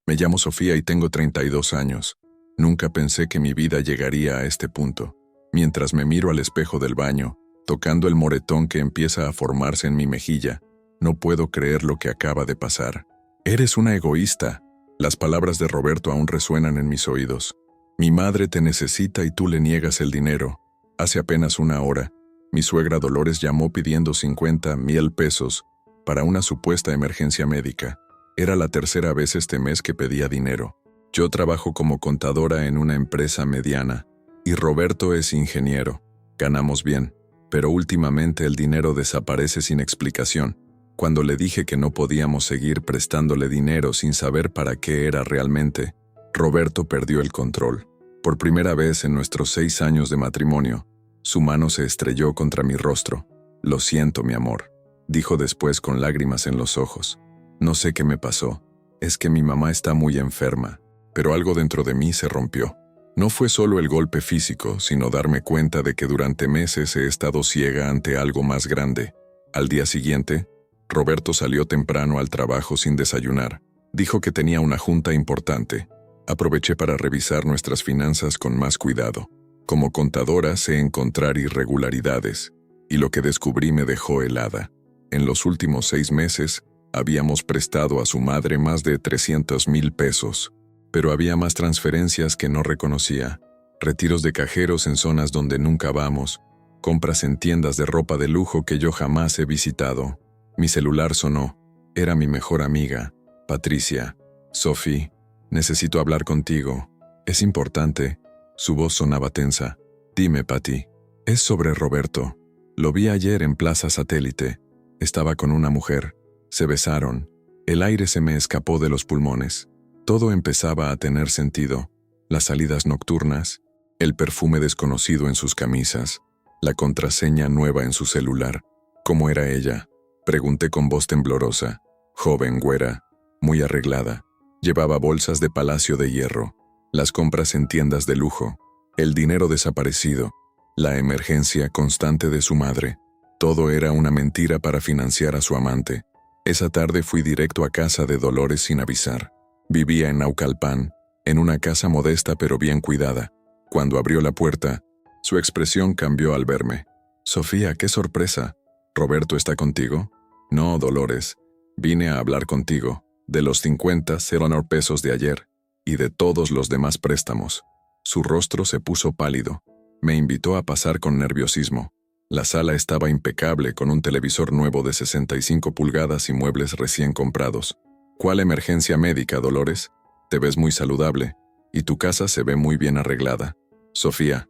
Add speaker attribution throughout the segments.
Speaker 1: Me llamo Sofía y tengo 32 años. Nunca pensé que mi vida llegaría a este punto. Mientras me miro al espejo del baño, tocando el moretón que empieza a formarse en mi mejilla, no puedo creer lo que acaba de pasar. Eres una egoísta. Las palabras de Roberto aún resuenan en mis oídos. Mi madre te necesita y tú le niegas el dinero. Hace apenas una hora, mi suegra Dolores llamó pidiendo 50,000 pesos para una supuesta emergencia médica. Era la tercera vez este mes que pedía dinero. Yo trabajo como contadora en una empresa mediana y Roberto es ingeniero. Ganamos bien, pero últimamente el dinero desaparece sin explicación. Cuando le dije que no podíamos seguir prestándole dinero sin saber para qué era realmente, Roberto perdió el control. Por primera vez en nuestros 6 años de matrimonio, su mano se estrelló contra mi rostro. Lo siento, mi amor, dijo después con lágrimas en los ojos. No sé qué me pasó. Es que mi mamá está muy enferma, pero algo dentro de mí se rompió. No fue solo el golpe físico, sino darme cuenta de que durante meses he estado ciega ante algo más grande. Al día siguiente, Roberto salió temprano al trabajo sin desayunar. Dijo que tenía una junta importante. Aproveché para revisar nuestras finanzas con más cuidado. Como contadora sé encontrar irregularidades, y lo que descubrí me dejó helada. En los últimos 6 meses, habíamos prestado a su madre más de 300,000 pesos, pero había más transferencias que no reconocía. Retiros de cajeros en zonas donde nunca vamos, compras en tiendas de ropa de lujo que yo jamás he visitado. Mi celular sonó. Era mi mejor amiga, Patricia. Sophie, necesito hablar contigo. Es importante. Su voz sonaba tensa. Dime, Patty. Es sobre Roberto. Lo vi ayer en Plaza Satélite. Estaba con una mujer. Se besaron. El aire se me escapó de los pulmones. Todo empezaba a tener sentido. Las salidas nocturnas, el perfume desconocido en sus camisas, la contraseña nueva en su celular. ¿Cómo era ella? Pregunté con voz temblorosa. Joven, güera, muy arreglada. Llevaba bolsas de Palacio de Hierro, las compras en tiendas de lujo, el dinero desaparecido, la emergencia constante de su madre. Todo era una mentira para financiar a su amante. Esa tarde fui directo a casa de Dolores sin avisar. Vivía en Naucalpan, en una casa modesta pero bien cuidada. Cuando abrió la puerta, su expresión cambió al verme. Sofía, qué sorpresa. ¿Roberto está contigo? No, Dolores. Vine a hablar contigo, de los 50,000 pesos de ayer, y de todos los demás préstamos. Su rostro se puso pálido. Me invitó a pasar con nerviosismo. La sala estaba impecable con un televisor nuevo de 65 pulgadas y muebles recién comprados. ¿Cuál emergencia médica, Dolores? Te ves muy saludable, y tu casa se ve muy bien arreglada. Sofía,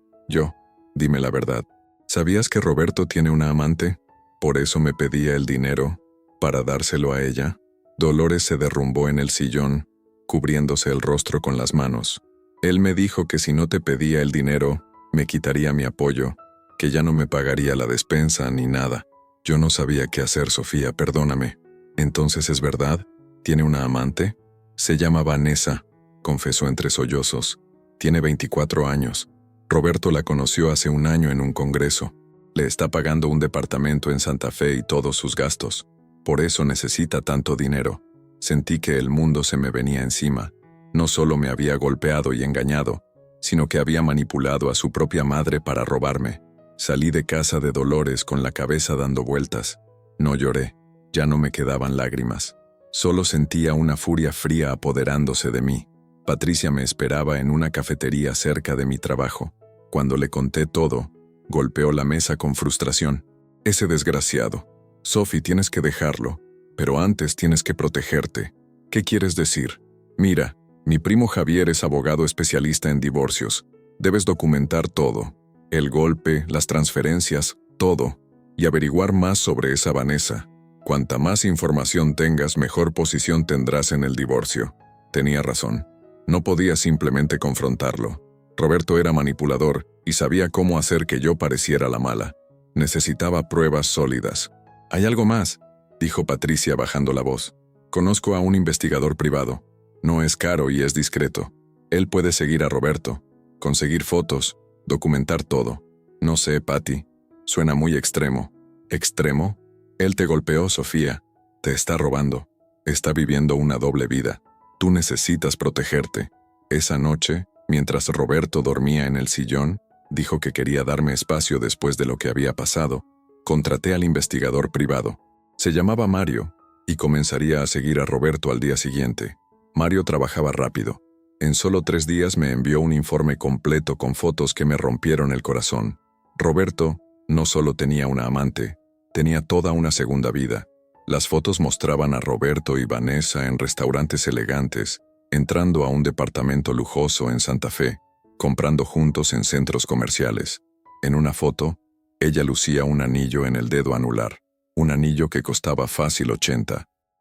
Speaker 1: dime la verdad. ¿Sabías que Roberto tiene una amante? ¿Por eso me pedía el dinero? ¿Para dárselo a ella? Dolores se derrumbó en el sillón, cubriéndose el rostro con las manos. Él me dijo que si no te pedía el dinero, me quitaría mi apoyo, que ya no me pagaría la despensa ni nada. Yo no sabía qué hacer, Sofía, perdóname. ¿Entonces es verdad? ¿Tiene una amante? Se llama Vanessa, confesó entre sollozos. Tiene 24 años. Roberto la conoció hace un año en un congreso. Le está pagando un departamento en Santa Fe y todos sus gastos. Por eso necesita tanto dinero. Sentí que el mundo se me venía encima. No solo me había golpeado y engañado, sino que había manipulado a su propia madre para robarme. Salí de casa de Dolores con la cabeza dando vueltas. No lloré, ya no me quedaban lágrimas. Solo sentía una furia fría apoderándose de mí. Patricia me esperaba en una cafetería cerca de mi trabajo. Cuando le conté todo, golpeó la mesa con frustración. Ese desgraciado. Sophie, tienes que dejarlo, pero antes tienes que protegerte. ¿Qué quieres decir? Mira, mi primo Javier es abogado especialista en divorcios. Debes documentar todo. El golpe, las transferencias, todo. Y averiguar más sobre esa Vanessa. Cuanta más información tengas, mejor posición tendrás en el divorcio. Tenía razón. No podía simplemente confrontarlo. Roberto era manipulador y sabía cómo hacer que yo pareciera la mala. Necesitaba pruebas sólidas. «Hay algo más», dijo Patricia bajando la voz. «Conozco a un investigador privado. No es caro y es discreto. Él puede seguir a Roberto, conseguir fotos, documentar todo. No sé, Patty. Suena muy extremo». «¿Extremo? Él te golpeó, Sofía. Te está robando. Está viviendo una doble vida. Tú necesitas protegerte. Esa noche, mientras Roberto dormía en el sillón, dijo que quería darme espacio después de lo que había pasado. Contraté al investigador privado. Se llamaba Mario, y comenzaría a seguir a Roberto al día siguiente. Mario trabajaba rápido. En solo 3 días me envió un informe completo con fotos que me rompieron el corazón. Roberto no solo tenía una amante, tenía toda una segunda vida. Las fotos mostraban a Roberto y Vanessa en restaurantes elegantes, entrando a un departamento lujoso en Santa Fe, comprando juntos en centros comerciales. En una foto, ella lucía un anillo en el dedo anular, un anillo que costaba fácil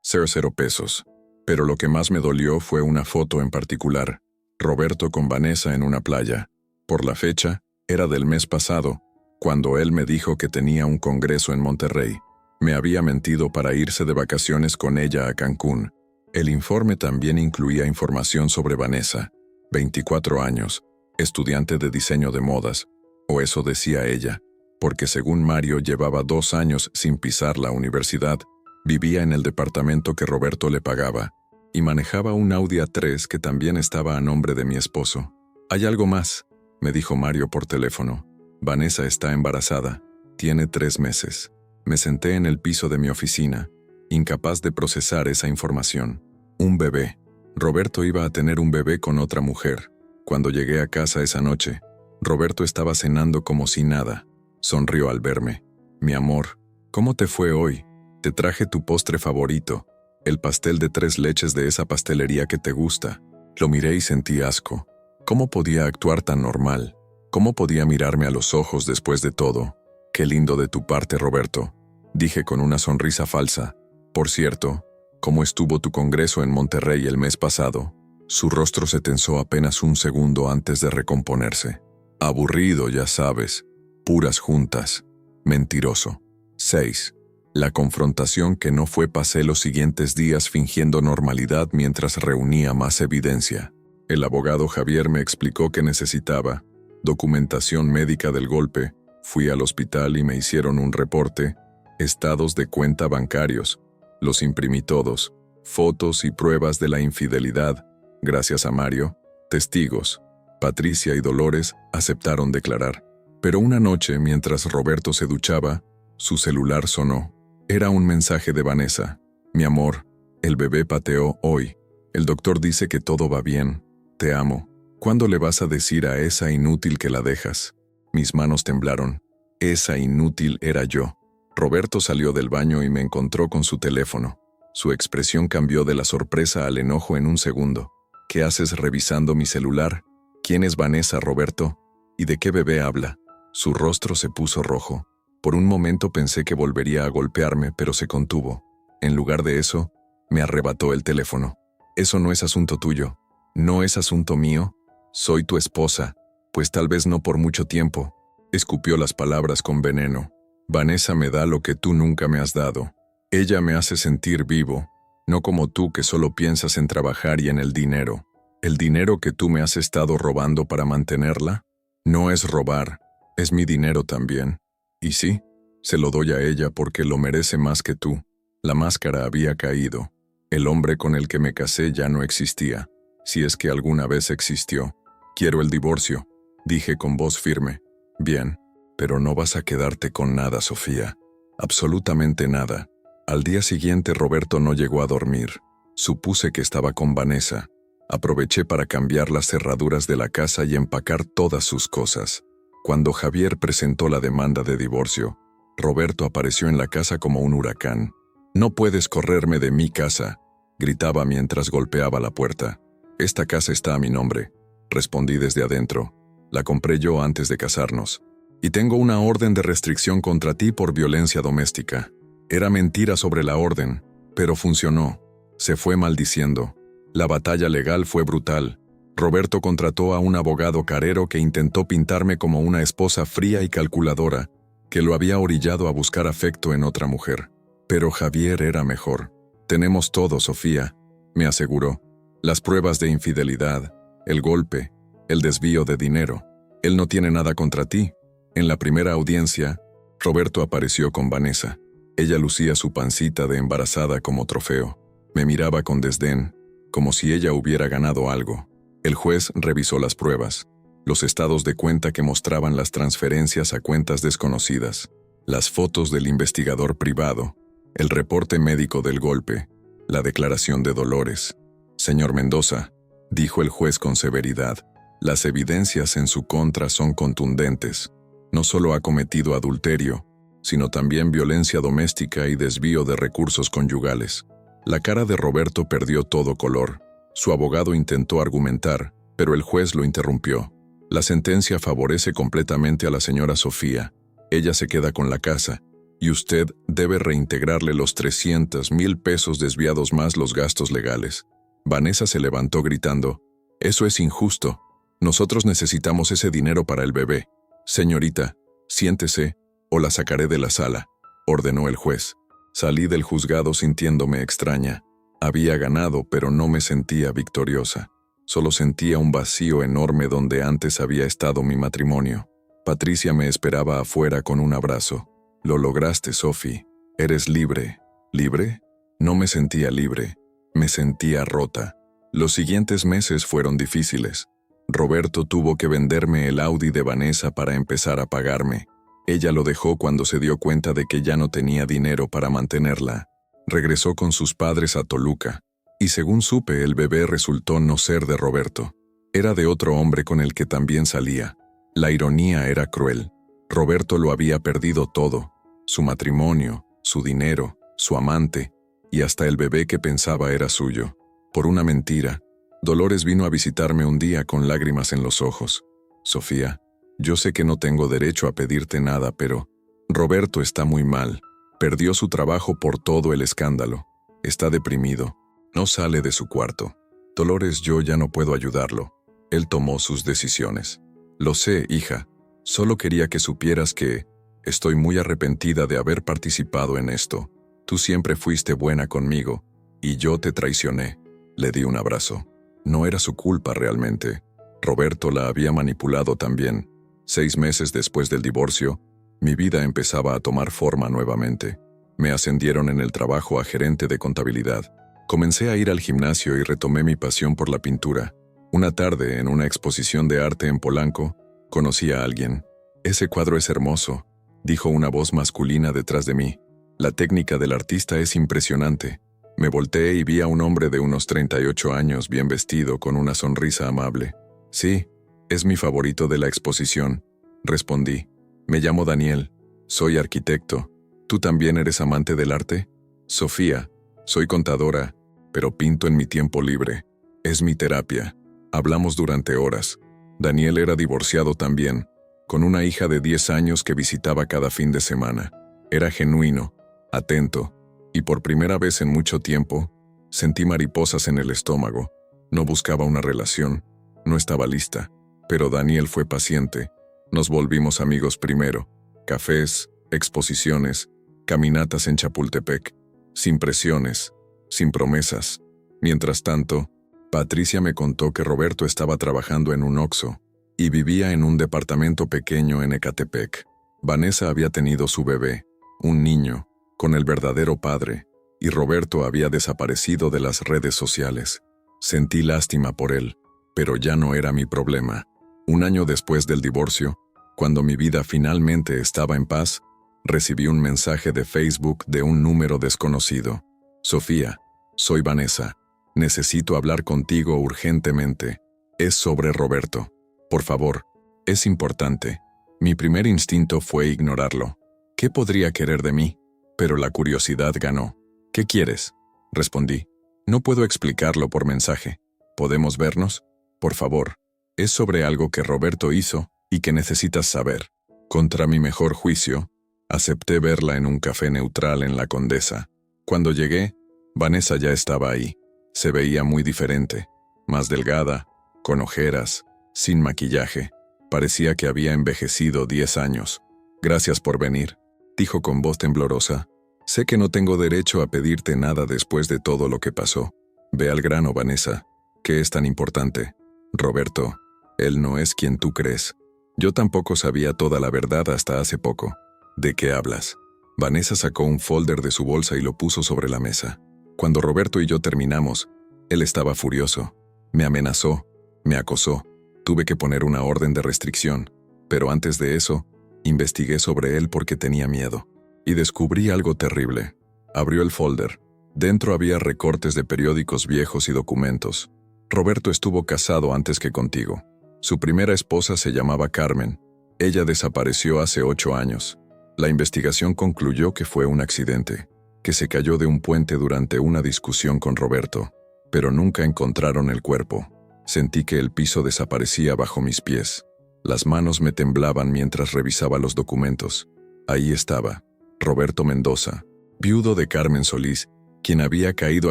Speaker 1: 0 pesos. Pero lo que más me dolió fue una foto en particular, Roberto con Vanessa en una playa. Por la fecha, era del mes pasado, cuando él me dijo que tenía un congreso en Monterrey. Me había mentido para irse de vacaciones con ella a Cancún. El informe también incluía información sobre Vanessa, 24 años, estudiante de diseño de modas, o eso decía ella, porque según Mario llevaba 2 años sin pisar la universidad, vivía en el departamento que Roberto le pagaba, y manejaba un Audi A3 que también estaba a nombre de mi esposo. «Hay algo más», me dijo Mario por teléfono. «Vanessa está embarazada. Tiene 3 meses». Me senté en el piso de mi oficina, incapaz de procesar esa información. Un bebé. Roberto iba a tener un bebé con otra mujer. Cuando llegué a casa esa noche, Roberto estaba cenando como si nada. Sonrió al verme. «Mi amor, ¿cómo te fue hoy? Te traje tu postre favorito, el pastel de 3 leches de esa pastelería que te gusta». Lo miré y sentí asco. ¿Cómo podía actuar tan normal? ¿Cómo podía mirarme a los ojos después de todo? «Qué lindo de tu parte, Roberto», dije con una sonrisa falsa. «Por cierto, ¿cómo estuvo tu congreso en Monterrey el mes pasado?» Su rostro se tensó apenas un segundo antes de recomponerse. «Aburrido, ya sabes. Puras juntas. Mentiroso». 6. La confrontación que no fue pasé los siguientes días fingiendo normalidad mientras reunía más evidencia. El abogado Javier me explicó que necesitaba documentación médica del golpe. Fui al hospital y me hicieron un reporte, estados de cuenta bancarios. Los imprimí todos, fotos y pruebas de la infidelidad. Gracias a Mario, testigos, Patricia y Dolores aceptaron declarar. Pero una noche, mientras Roberto se duchaba, su celular sonó. Era un mensaje de Vanessa. «Mi amor, el bebé pateó hoy. El doctor dice que todo va bien. Te amo. ¿Cuándo le vas a decir a esa inútil que la dejas?» Mis manos temblaron. Esa inútil era yo. Roberto salió del baño y me encontró con su teléfono. Su expresión cambió de la sorpresa al enojo en un segundo. «¿Qué haces revisando mi celular? ¿Quién es Vanessa, Roberto? ¿Y de qué bebé habla?» Su rostro se puso rojo. Por un momento pensé que volvería a golpearme, pero se contuvo. En lugar de eso, me arrebató el teléfono. «Eso no es asunto tuyo. No es asunto mío. Soy tu esposa. Pues tal vez no por mucho tiempo». Escupió las palabras con veneno. «Vanessa me da lo que tú nunca me has dado. Ella me hace sentir vivo, no como tú que solo piensas en trabajar y en el dinero. ¿El dinero que tú me has estado robando para mantenerla? No es robar, es mi dinero también. Y sí, se lo doy a ella porque lo merece más que tú». La máscara había caído. El hombre con el que me casé ya no existía, si es que alguna vez existió. «Quiero el divorcio», dije con voz firme. «Bien, pero no vas a quedarte con nada, Sofía. Absolutamente nada». Al día siguiente Roberto no llegó a dormir. Supuse que estaba con Vanessa. Aproveché para cambiar las cerraduras de la casa y empacar todas sus cosas. Cuando Javier presentó la demanda de divorcio, Roberto apareció en la casa como un huracán. «No puedes correrme de mi casa», gritaba mientras golpeaba la puerta. «Esta casa está a mi nombre», respondí desde adentro. «La compré yo antes de casarnos. Y tengo una orden de restricción contra ti por violencia doméstica». Era mentira sobre la orden, pero funcionó. Se fue maldiciendo. La batalla legal fue brutal. Roberto contrató a un abogado carero que intentó pintarme como una esposa fría y calculadora, que lo había orillado a buscar afecto en otra mujer. Pero Javier era mejor. «Tenemos todo, Sofía», me aseguró. «Las pruebas de infidelidad, el golpe, el desvío de dinero. Él no tiene nada contra ti». En la primera audiencia, Roberto apareció con Vanessa. Ella lucía su pancita de embarazada como trofeo. Me miraba con desdén, como si ella hubiera ganado algo. El juez revisó las pruebas, los estados de cuenta que mostraban las transferencias a cuentas desconocidas, las fotos del investigador privado, el reporte médico del golpe, la declaración de Dolores. Señor Mendoza, dijo el juez con severidad, las evidencias en su contra son contundentes. No solo ha cometido adulterio, sino también violencia doméstica y desvío de recursos conyugales. La cara de Roberto perdió todo color. Su abogado intentó argumentar, pero el juez lo interrumpió. La sentencia favorece completamente a la señora Sofía. Ella se queda con la casa, y usted debe reintegrarle los 300,000 pesos desviados más los gastos legales. Vanessa se levantó gritando, «Eso es injusto. Nosotros necesitamos ese dinero para el bebé. Señorita, siéntese, o la sacaré de la sala», ordenó el juez. Salí del juzgado sintiéndome extraña. Había ganado, pero no me sentía victoriosa. Solo sentía un vacío enorme donde antes había estado mi matrimonio. Patricia me esperaba afuera con un abrazo. «Lo lograste, Sophie. Eres libre». ¿Libre? No me sentía libre. Me sentía rota. Los siguientes meses fueron difíciles. Roberto tuvo que venderme el Audi de Vanessa para empezar a pagarme. Ella lo dejó cuando se dio cuenta de que ya no tenía dinero para mantenerla. Regresó con sus padres a Toluca, y según supe, el bebé resultó no ser de Roberto. Era de otro hombre con el que también salía. La ironía era cruel. Roberto lo había perdido todo: su matrimonio, su dinero, su amante, y hasta el bebé que pensaba era suyo. Por una mentira, Dolores vino a visitarme un día con lágrimas en los ojos. «Sofía, yo sé que no tengo derecho a pedirte nada, pero Roberto está muy mal. Perdió su trabajo por todo el escándalo. Está deprimido. No sale de su cuarto. Dolores, yo ya no puedo ayudarlo. Él tomó sus decisiones». «Lo sé, hija. Solo quería que supieras que estoy muy arrepentida de haber participado en esto. Tú siempre fuiste buena conmigo, y yo te traicioné». Le di un abrazo. No era su culpa realmente. Roberto la había manipulado también. 6 meses después del divorcio, mi vida empezaba a tomar forma nuevamente. Me ascendieron en el trabajo a gerente de contabilidad. Comencé a ir al gimnasio y retomé mi pasión por la pintura. Una tarde, en una exposición de arte en Polanco, conocí a alguien. «Ese cuadro es hermoso», dijo una voz masculina detrás de mí. «La técnica del artista es impresionante». Me volteé y vi a un hombre de unos 38 años, bien vestido, con una sonrisa amable. «Sí, es mi favorito de la exposición», respondí. «Me llamo Daniel. Soy arquitecto. ¿Tú también eres amante del arte?» «Sofía, soy contadora, pero pinto en mi tiempo libre. Es mi terapia». Hablamos durante horas. Daniel era divorciado también, con una hija de 10 años que visitaba cada fin de semana. Era genuino, atento, y por primera vez en mucho tiempo, sentí mariposas en el estómago. No buscaba una relación, no estaba lista, pero Daniel fue paciente. Nos volvimos amigos primero. Cafés, exposiciones, caminatas en Chapultepec, sin presiones, sin promesas. Mientras tanto, Patricia me contó que Roberto estaba trabajando en un Oxxo y vivía en un departamento pequeño en Ecatepec. Vanessa había tenido su bebé, un niño, con el verdadero padre, y Roberto había desaparecido de las redes sociales. Sentí lástima por él, pero ya no era mi problema. Un año después del divorcio, cuando mi vida finalmente estaba en paz, recibí un mensaje de Facebook de un número desconocido. «Sofía, soy Vanessa. Necesito hablar contigo urgentemente. Es sobre Roberto. Por favor, es importante». Mi primer instinto fue ignorarlo. ¿Qué podría querer de mí? Pero la curiosidad ganó. «¿Qué quieres?», respondí. «No puedo explicarlo por mensaje. ¿Podemos vernos? Por favor. Es sobre algo que Roberto hizo y que necesitas saber». Contra mi mejor juicio, acepté verla en un café neutral en La Condesa. Cuando llegué, Vanessa ya estaba ahí. Se veía muy diferente, más delgada, con ojeras, sin maquillaje. Parecía que había envejecido 10 años. «Gracias por venir», dijo con voz temblorosa. «Sé que no tengo derecho a pedirte nada después de todo lo que pasó. Ve al grano, Vanessa. ¿Qué es tan importante? Roberto, él no es quien tú crees. Yo tampoco sabía toda la verdad hasta hace poco». «¿De qué hablas?». Vanessa sacó un folder de su bolsa y lo puso sobre la mesa. «Cuando Roberto y yo terminamos, Él estaba furioso. Me amenazó, me acosó. Tuve que poner una orden de restricción, pero antes de eso, investigué sobre él porque tenía miedo. Y descubrí algo terrible. Abrió el folder. Dentro había recortes de periódicos viejos y documentos. Roberto estuvo casado antes que contigo. Su primera esposa se llamaba Carmen. Ella desapareció hace 8 años. La investigación concluyó que fue un accidente, que se cayó de un puente durante una discusión con Roberto, pero nunca encontraron el cuerpo. Sentí que el piso desaparecía bajo mis pies. Las manos me temblaban mientras revisaba los documentos. Ahí estaba, Roberto Mendoza, viudo de Carmen Solís, quien había caído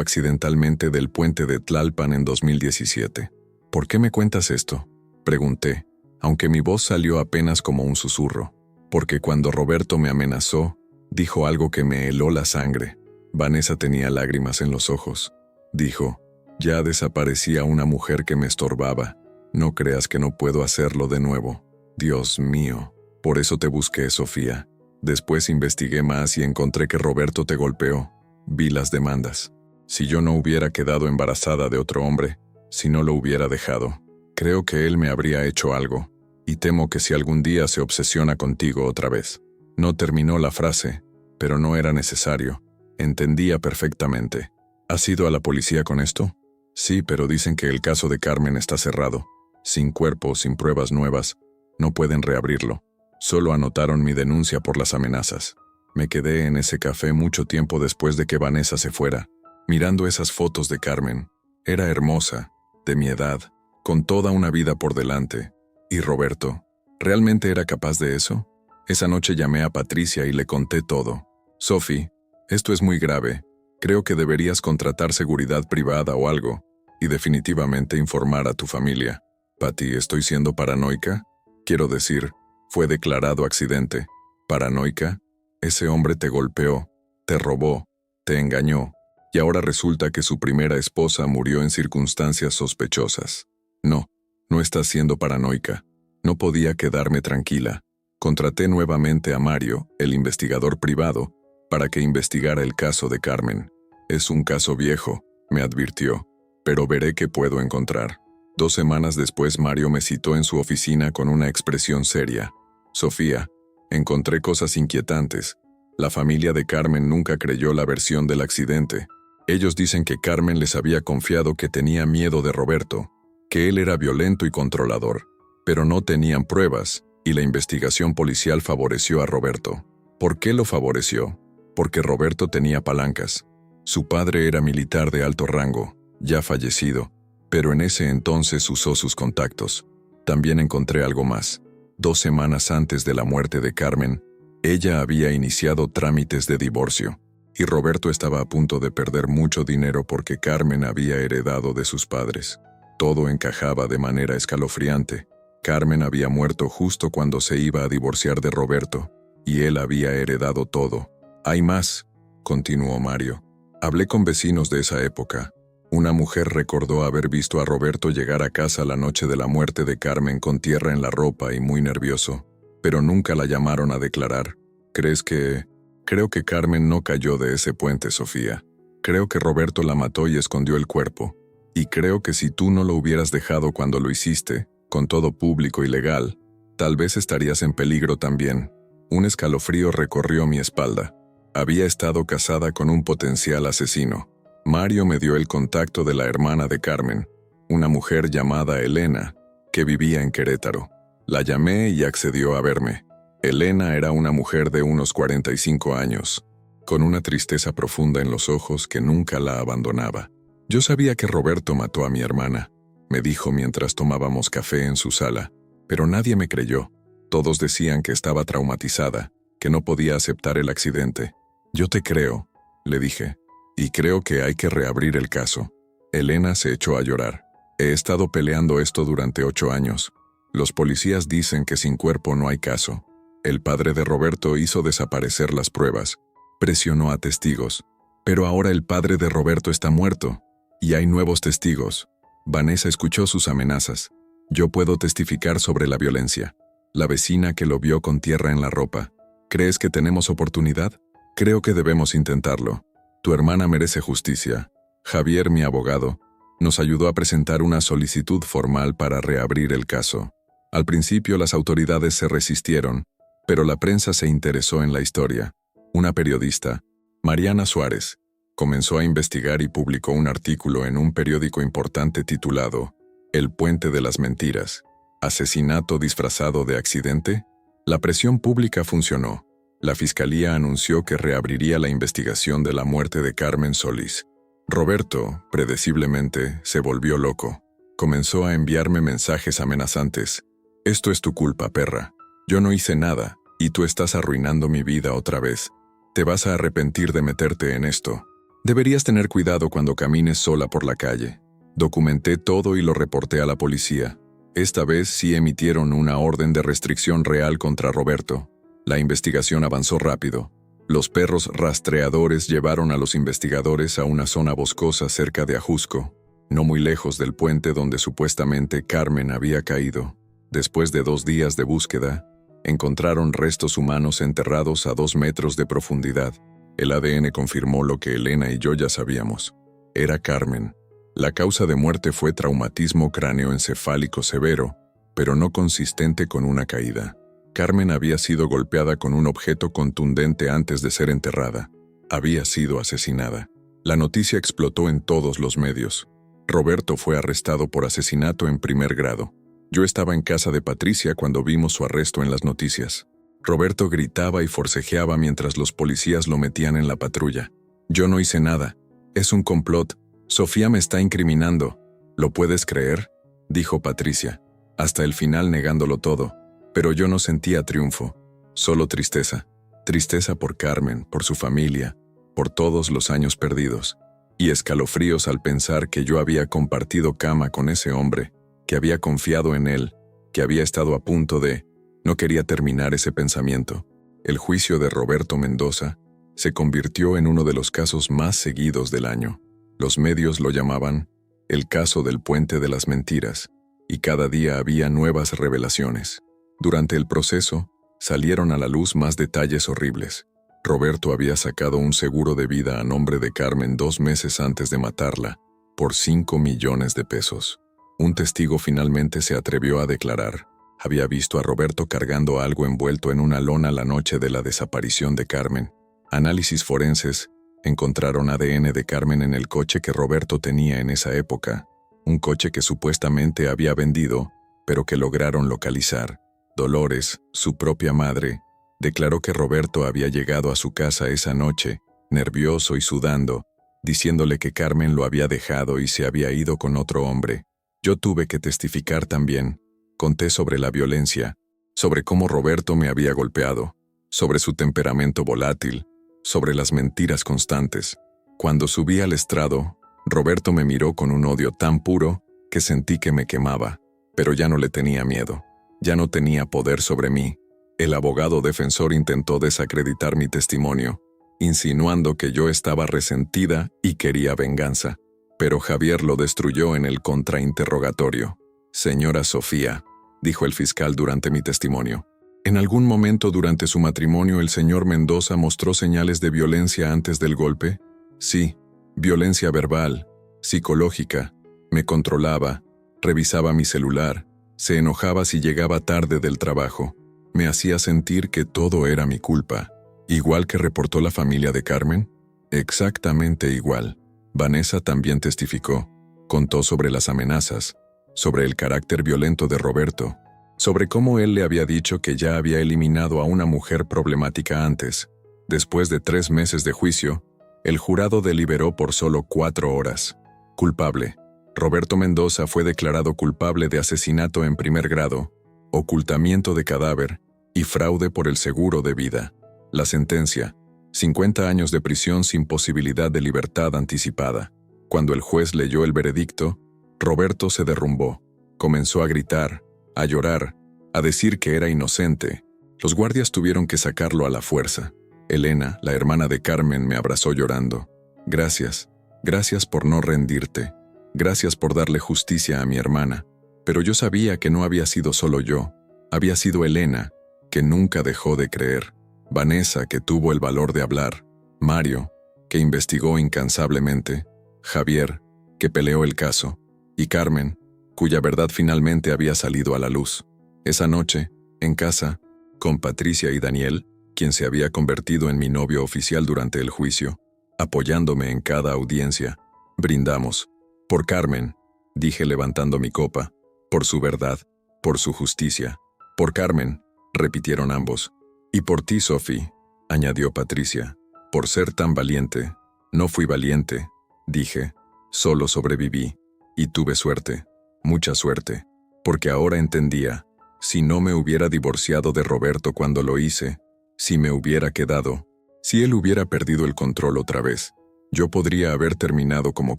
Speaker 1: accidentalmente del puente de Tlalpan en 2017. ¿Por qué me cuentas esto?, pregunté, aunque mi voz salió apenas como un susurro. Porque cuando Roberto me amenazó, dijo algo que me heló la sangre. Vanessa tenía lágrimas en los ojos. Dijo, ya desaparecía una mujer que me estorbaba. No creas que no puedo hacerlo de nuevo. Dios mío. Por eso te busqué, Sofía. Después investigué más y encontré que Roberto te golpeó. Vi las demandas. Si yo no hubiera quedado embarazada de otro hombre, si no lo hubiera dejado, creo que él me habría hecho algo. Y temo que si algún día se obsesiona contigo otra vez. No terminó la frase, pero no era necesario. Entendía perfectamente. ¿Has ido a la policía con esto? Sí, pero dicen que el caso de Carmen está cerrado. Sin cuerpo, sin pruebas nuevas, no pueden reabrirlo. Solo anotaron mi denuncia por las amenazas. Me quedé en ese café mucho tiempo después de que Vanessa se fuera, mirando esas fotos de Carmen. Era hermosa, de mi edad, con toda una vida por delante. ¿Y Roberto? ¿Realmente era capaz de eso? Esa noche llamé a Patricia y le conté todo. Sophie, esto es muy grave. Creo que deberías contratar seguridad privada o algo, y definitivamente informar a tu familia. Patty, ¿estoy siendo paranoica? Quiero decir, fue declarado accidente. ¿Paranoica? Ese hombre te golpeó, te robó, te engañó, y ahora resulta que su primera esposa murió en circunstancias sospechosas. No. No estás siendo paranoica. No podía quedarme tranquila. Contraté nuevamente a Mario, el investigador privado, para que investigara el caso de Carmen. Es un caso viejo, me advirtió, pero veré qué puedo encontrar. 2 semanas después Mario me citó en su oficina con una expresión seria. Sofía, encontré cosas inquietantes. La familia de Carmen nunca creyó la versión del accidente. Ellos dicen que Carmen les había confiado que tenía miedo de Roberto, que él era violento y controlador, pero no tenían pruebas, y la investigación policial favoreció a Roberto. ¿Por qué lo favoreció? Porque Roberto tenía palancas. Su padre era militar de alto rango, ya fallecido, pero en ese entonces usó sus contactos. También encontré algo más. 2 semanas antes de la muerte de Carmen, ella había iniciado trámites de divorcio, y Roberto estaba a punto de perder mucho dinero porque Carmen había heredado de sus padres. Todo encajaba de manera escalofriante. Carmen había muerto justo cuando se iba a divorciar de Roberto, y él había heredado todo. Hay más, continuó Mario. Hablé con vecinos de esa época. Una mujer recordó haber visto a Roberto llegar a casa la noche de la muerte de Carmen con tierra en la ropa y muy nervioso, pero nunca la llamaron a declarar. Creo que Carmen no cayó de ese puente, Sofía. Creo que Roberto la mató y escondió el cuerpo. Y creo que si tú no lo hubieras dejado cuando lo hiciste, con todo público y legal, tal vez estarías en peligro también. Un escalofrío recorrió mi espalda. Había estado casada con un potencial asesino. Mario me dio el contacto de la hermana de Carmen, una mujer llamada Elena, que vivía en Querétaro. La llamé y accedió a verme. Elena era una mujer de unos 45 años, con una tristeza profunda en los ojos que nunca la abandonaba. Yo sabía que Roberto mató a mi hermana, me dijo mientras tomábamos café en su sala, pero nadie me creyó. Todos decían que estaba traumatizada, que no podía aceptar el accidente. Yo te creo, le dije, y creo que hay que reabrir el caso. Elena se echó a llorar. He estado peleando esto durante 8 años. Los policías dicen que sin cuerpo no hay caso. El padre de Roberto hizo desaparecer las pruebas, presionó a testigos, pero ahora el padre de Roberto está muerto. Y hay nuevos testigos. Vanessa escuchó sus amenazas. Yo puedo testificar sobre la violencia. La vecina que lo vio con tierra en la ropa. ¿Crees que tenemos oportunidad? Creo que debemos intentarlo. Tu hermana merece justicia. Javier, mi abogado, Nos ayudó a presentar una solicitud formal para reabrir el caso. Al principio las autoridades se resistieron, pero la prensa se interesó en la historia. Una periodista, Mariana Suárez, comenzó a investigar y publicó un artículo en un periódico importante titulado El puente de las mentiras. ¿Asesinato disfrazado de accidente? La presión pública funcionó. La fiscalía anunció que reabriría la investigación de la muerte de Carmen Solís. Roberto, predeciblemente, se volvió loco. Comenzó a enviarme mensajes amenazantes. Esto es tu culpa, perra. Yo no hice nada, y tú estás arruinando mi vida otra vez. Te vas a arrepentir de meterte en esto. Deberías tener cuidado cuando camines sola por la calle. Documenté todo y lo reporté a la policía. Esta vez sí emitieron una orden de restricción real contra Roberto. La investigación avanzó rápido. Los perros rastreadores llevaron a los investigadores a una zona boscosa cerca de Ajusco, no muy lejos del puente donde supuestamente Carmen había caído. Después de 2 días de búsqueda, encontraron restos humanos enterrados a 2 metros de profundidad. El ADN confirmó lo que Elena y yo ya sabíamos. Era Carmen. La causa de muerte fue traumatismo cráneoencefálico severo, pero no consistente con una caída. Carmen había sido golpeada con un objeto contundente antes de ser enterrada. Había sido asesinada. La noticia explotó en todos los medios. Roberto fue arrestado por asesinato en primer grado. Yo estaba en casa de Patricia cuando vimos su arresto en las noticias. Roberto gritaba y forcejeaba mientras los policías lo metían en la patrulla. Yo no hice nada. Es un complot. Sofía me está incriminando. ¿Lo puedes creer?, dijo Patricia, hasta el final negándolo todo. Pero yo no sentía triunfo, solo tristeza. Tristeza por Carmen, por su familia, por todos los años perdidos. Y escalofríos al pensar que yo había compartido cama con ese hombre, que había confiado en él, que había estado a punto de... No quería terminar ese pensamiento. El juicio de Roberto Mendoza se convirtió en uno de los casos más seguidos del año. Los medios lo llamaban el caso del puente de las mentiras, y cada día había nuevas revelaciones. Durante el proceso, salieron a la luz más detalles horribles. Roberto había sacado un seguro de vida a nombre de Carmen 2 meses antes de matarla, por 5 millones de pesos. Un testigo finalmente se atrevió a declarar. Había visto a Roberto cargando algo envuelto en una lona la noche de la desaparición de Carmen. Análisis forenses encontraron ADN de Carmen en el coche que Roberto tenía en esa época, un coche que supuestamente había vendido, pero que lograron localizar. Dolores, su propia madre, declaró que Roberto había llegado a su casa esa noche, nervioso y sudando, diciéndole que Carmen lo había dejado y se había ido con otro hombre. Yo tuve que testificar también. Conté sobre la violencia, sobre cómo Roberto me había golpeado, sobre su temperamento volátil, sobre las mentiras constantes. Cuando subí al estrado, Roberto me miró con un odio tan puro que sentí que me quemaba, pero ya no le tenía miedo. Ya no tenía poder sobre mí. El abogado defensor intentó desacreditar mi testimonio, insinuando que yo estaba resentida y quería venganza. Pero Javier lo destruyó en el contrainterrogatorio. Señora Sofía, dijo el fiscal durante mi testimonio, ¿en algún momento durante su matrimonio el señor Mendoza mostró señales de violencia antes del golpe? Sí, violencia verbal, psicológica. Me controlaba, revisaba mi celular, se enojaba si llegaba tarde del trabajo. Me hacía sentir que todo era mi culpa. ¿Igual que reportó la familia de Carmen? Exactamente igual. Vanessa también testificó. Contó sobre las amenazas, sobre el carácter violento de Roberto, sobre cómo él le había dicho que ya había eliminado a una mujer problemática antes. Después de 3 meses de juicio, el jurado deliberó por solo 4 horas. Culpable. Roberto Mendoza fue declarado culpable de asesinato en primer grado, ocultamiento de cadáver y fraude por el seguro de vida. La sentencia: 50 años de prisión sin posibilidad de libertad anticipada. Cuando el juez leyó el veredicto, Roberto se derrumbó. Comenzó a gritar, a llorar, a decir que era inocente. Los guardias tuvieron que sacarlo a la fuerza. Elena, la hermana de Carmen, me abrazó llorando. Gracias, gracias por no rendirte. Gracias por darle justicia a mi hermana. Pero yo sabía que no había sido solo yo. Había sido Elena, que nunca dejó de creer. Vanessa, que tuvo el valor de hablar. Mario, que investigó incansablemente. Javier, que peleó el caso, y Carmen, cuya verdad finalmente había salido a la luz. Esa noche, en casa, con Patricia y Daniel, quien se había convertido en mi novio oficial durante el juicio, apoyándome en cada audiencia, brindamos. Por Carmen, dije levantando mi copa, por su verdad, por su justicia. Por Carmen, repitieron ambos. Y por ti, Sophie, añadió Patricia, por ser tan valiente. No fui valiente, dije, solo sobreviví. Y tuve suerte, mucha suerte, porque ahora entendía, si no me hubiera divorciado de Roberto cuando lo hice, si me hubiera quedado, si él hubiera perdido el control otra vez, yo podría haber terminado como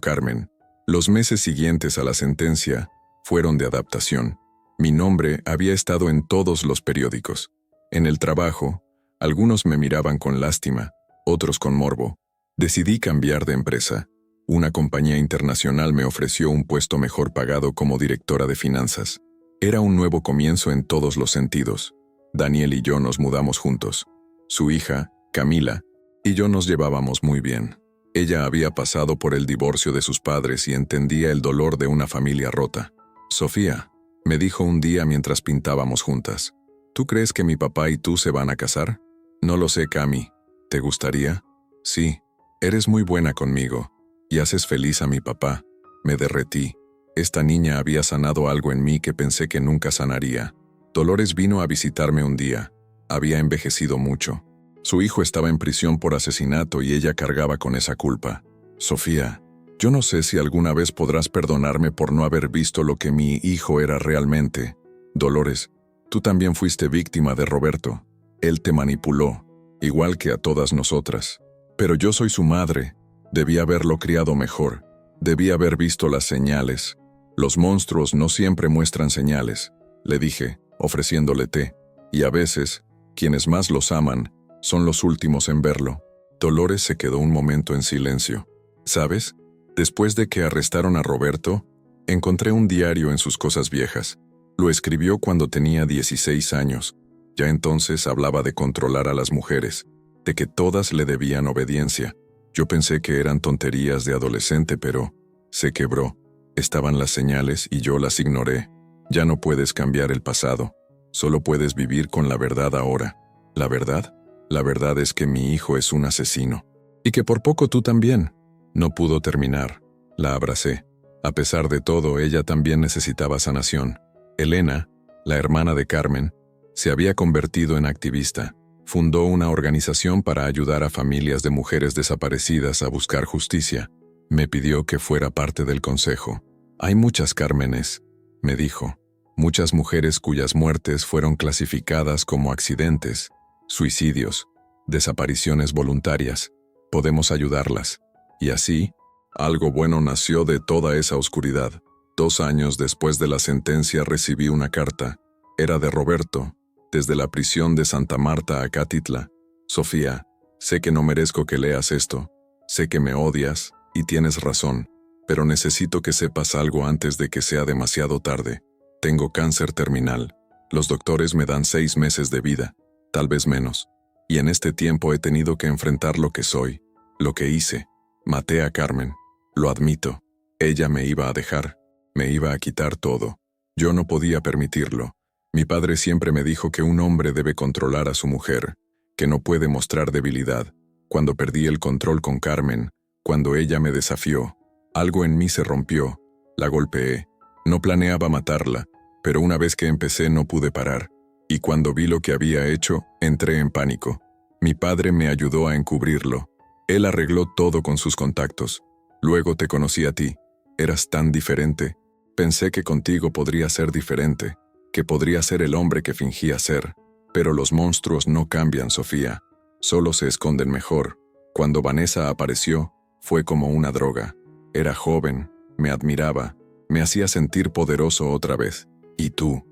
Speaker 1: Carmen. Los meses siguientes a la sentencia fueron de adaptación. Mi nombre había estado en todos los periódicos. En el trabajo, algunos me miraban con lástima, otros con morbo. Decidí cambiar de empresa. Una compañía internacional me ofreció un puesto mejor pagado como directora de finanzas. Era un nuevo comienzo en todos los sentidos. Daniel y yo nos mudamos juntos. Su hija, Camila, y yo nos llevábamos muy bien. Ella había pasado por el divorcio de sus padres y entendía el dolor de una familia rota. Sofía, me dijo un día mientras pintábamos juntas, ¿tú crees que mi papá y tú se van a casar? No lo sé, Cami. ¿Te gustaría? Sí, eres muy buena conmigo, y haces feliz a mi papá. Me derretí. Esta niña había sanado algo en mí que pensé que nunca sanaría. Dolores vino a visitarme un día. Había envejecido mucho. Su hijo estaba en prisión por asesinato y ella cargaba con esa culpa. Sofía, yo no sé si alguna vez podrás perdonarme por no haber visto lo que mi hijo era realmente. Dolores, tú también fuiste víctima de Roberto. Él te manipuló, igual que a todas nosotras. Pero yo soy su madre. Debí haberlo criado mejor. Debí haber visto las señales. Los monstruos no siempre muestran señales, le dije, ofreciéndole té. Y a veces, quienes más los aman, son los últimos en verlo. Dolores se quedó un momento en silencio. ¿Sabes? Después de que arrestaron a Roberto, encontré un diario en sus cosas viejas. Lo escribió cuando tenía 16 años. Ya entonces hablaba de controlar a las mujeres, de que todas le debían obediencia. Yo pensé que eran tonterías de adolescente, pero se quebró. Estaban las señales y yo las ignoré. Ya no puedes cambiar el pasado. Solo puedes vivir con la verdad ahora. ¿La verdad? La verdad es que mi hijo es un asesino. Y que por poco tú también. No pudo terminar. La abracé. A pesar de todo, ella también necesitaba sanación. Elena, la hermana de Carmen, se había convertido en activista. Fundó una organización para ayudar a familias de mujeres desaparecidas a buscar justicia. Me pidió que fuera parte del consejo. Hay muchas Cármenes, me dijo. Muchas mujeres cuyas muertes fueron clasificadas como accidentes, suicidios, desapariciones voluntarias. Podemos ayudarlas. Y así, algo bueno nació de toda esa oscuridad. 2 años después de la sentencia recibí una carta. Era de Roberto, desde la prisión de Santa Marta a Catitla. Sofía, sé que no merezco que leas esto. Sé que me odias, y tienes razón, pero necesito que sepas algo antes de que sea demasiado tarde. Tengo cáncer terminal. Los doctores me dan 6 meses de vida, tal vez menos. Y en este tiempo he tenido que enfrentar lo que soy, lo que hice. Maté a Carmen. Lo admito. Ella me iba a dejar. Me iba a quitar todo. Yo no podía permitirlo. Mi padre siempre me dijo que un hombre debe controlar a su mujer, que no puede mostrar debilidad. Cuando perdí el control con Carmen, cuando ella me desafió, algo en mí se rompió. La golpeé. No planeaba matarla, pero una vez que empecé no pude parar. Y cuando vi lo que había hecho, entré en pánico. Mi padre me ayudó a encubrirlo. Él arregló todo con sus contactos. Luego te conocí a ti. Eras tan diferente. Pensé que contigo podría ser diferente, que podría ser el hombre que fingía ser. Pero los monstruos no cambian, Sofía. Solo se esconden mejor. Cuando Vanessa apareció, fue como una droga. Era joven, me admiraba, me hacía sentir poderoso otra vez. Y tú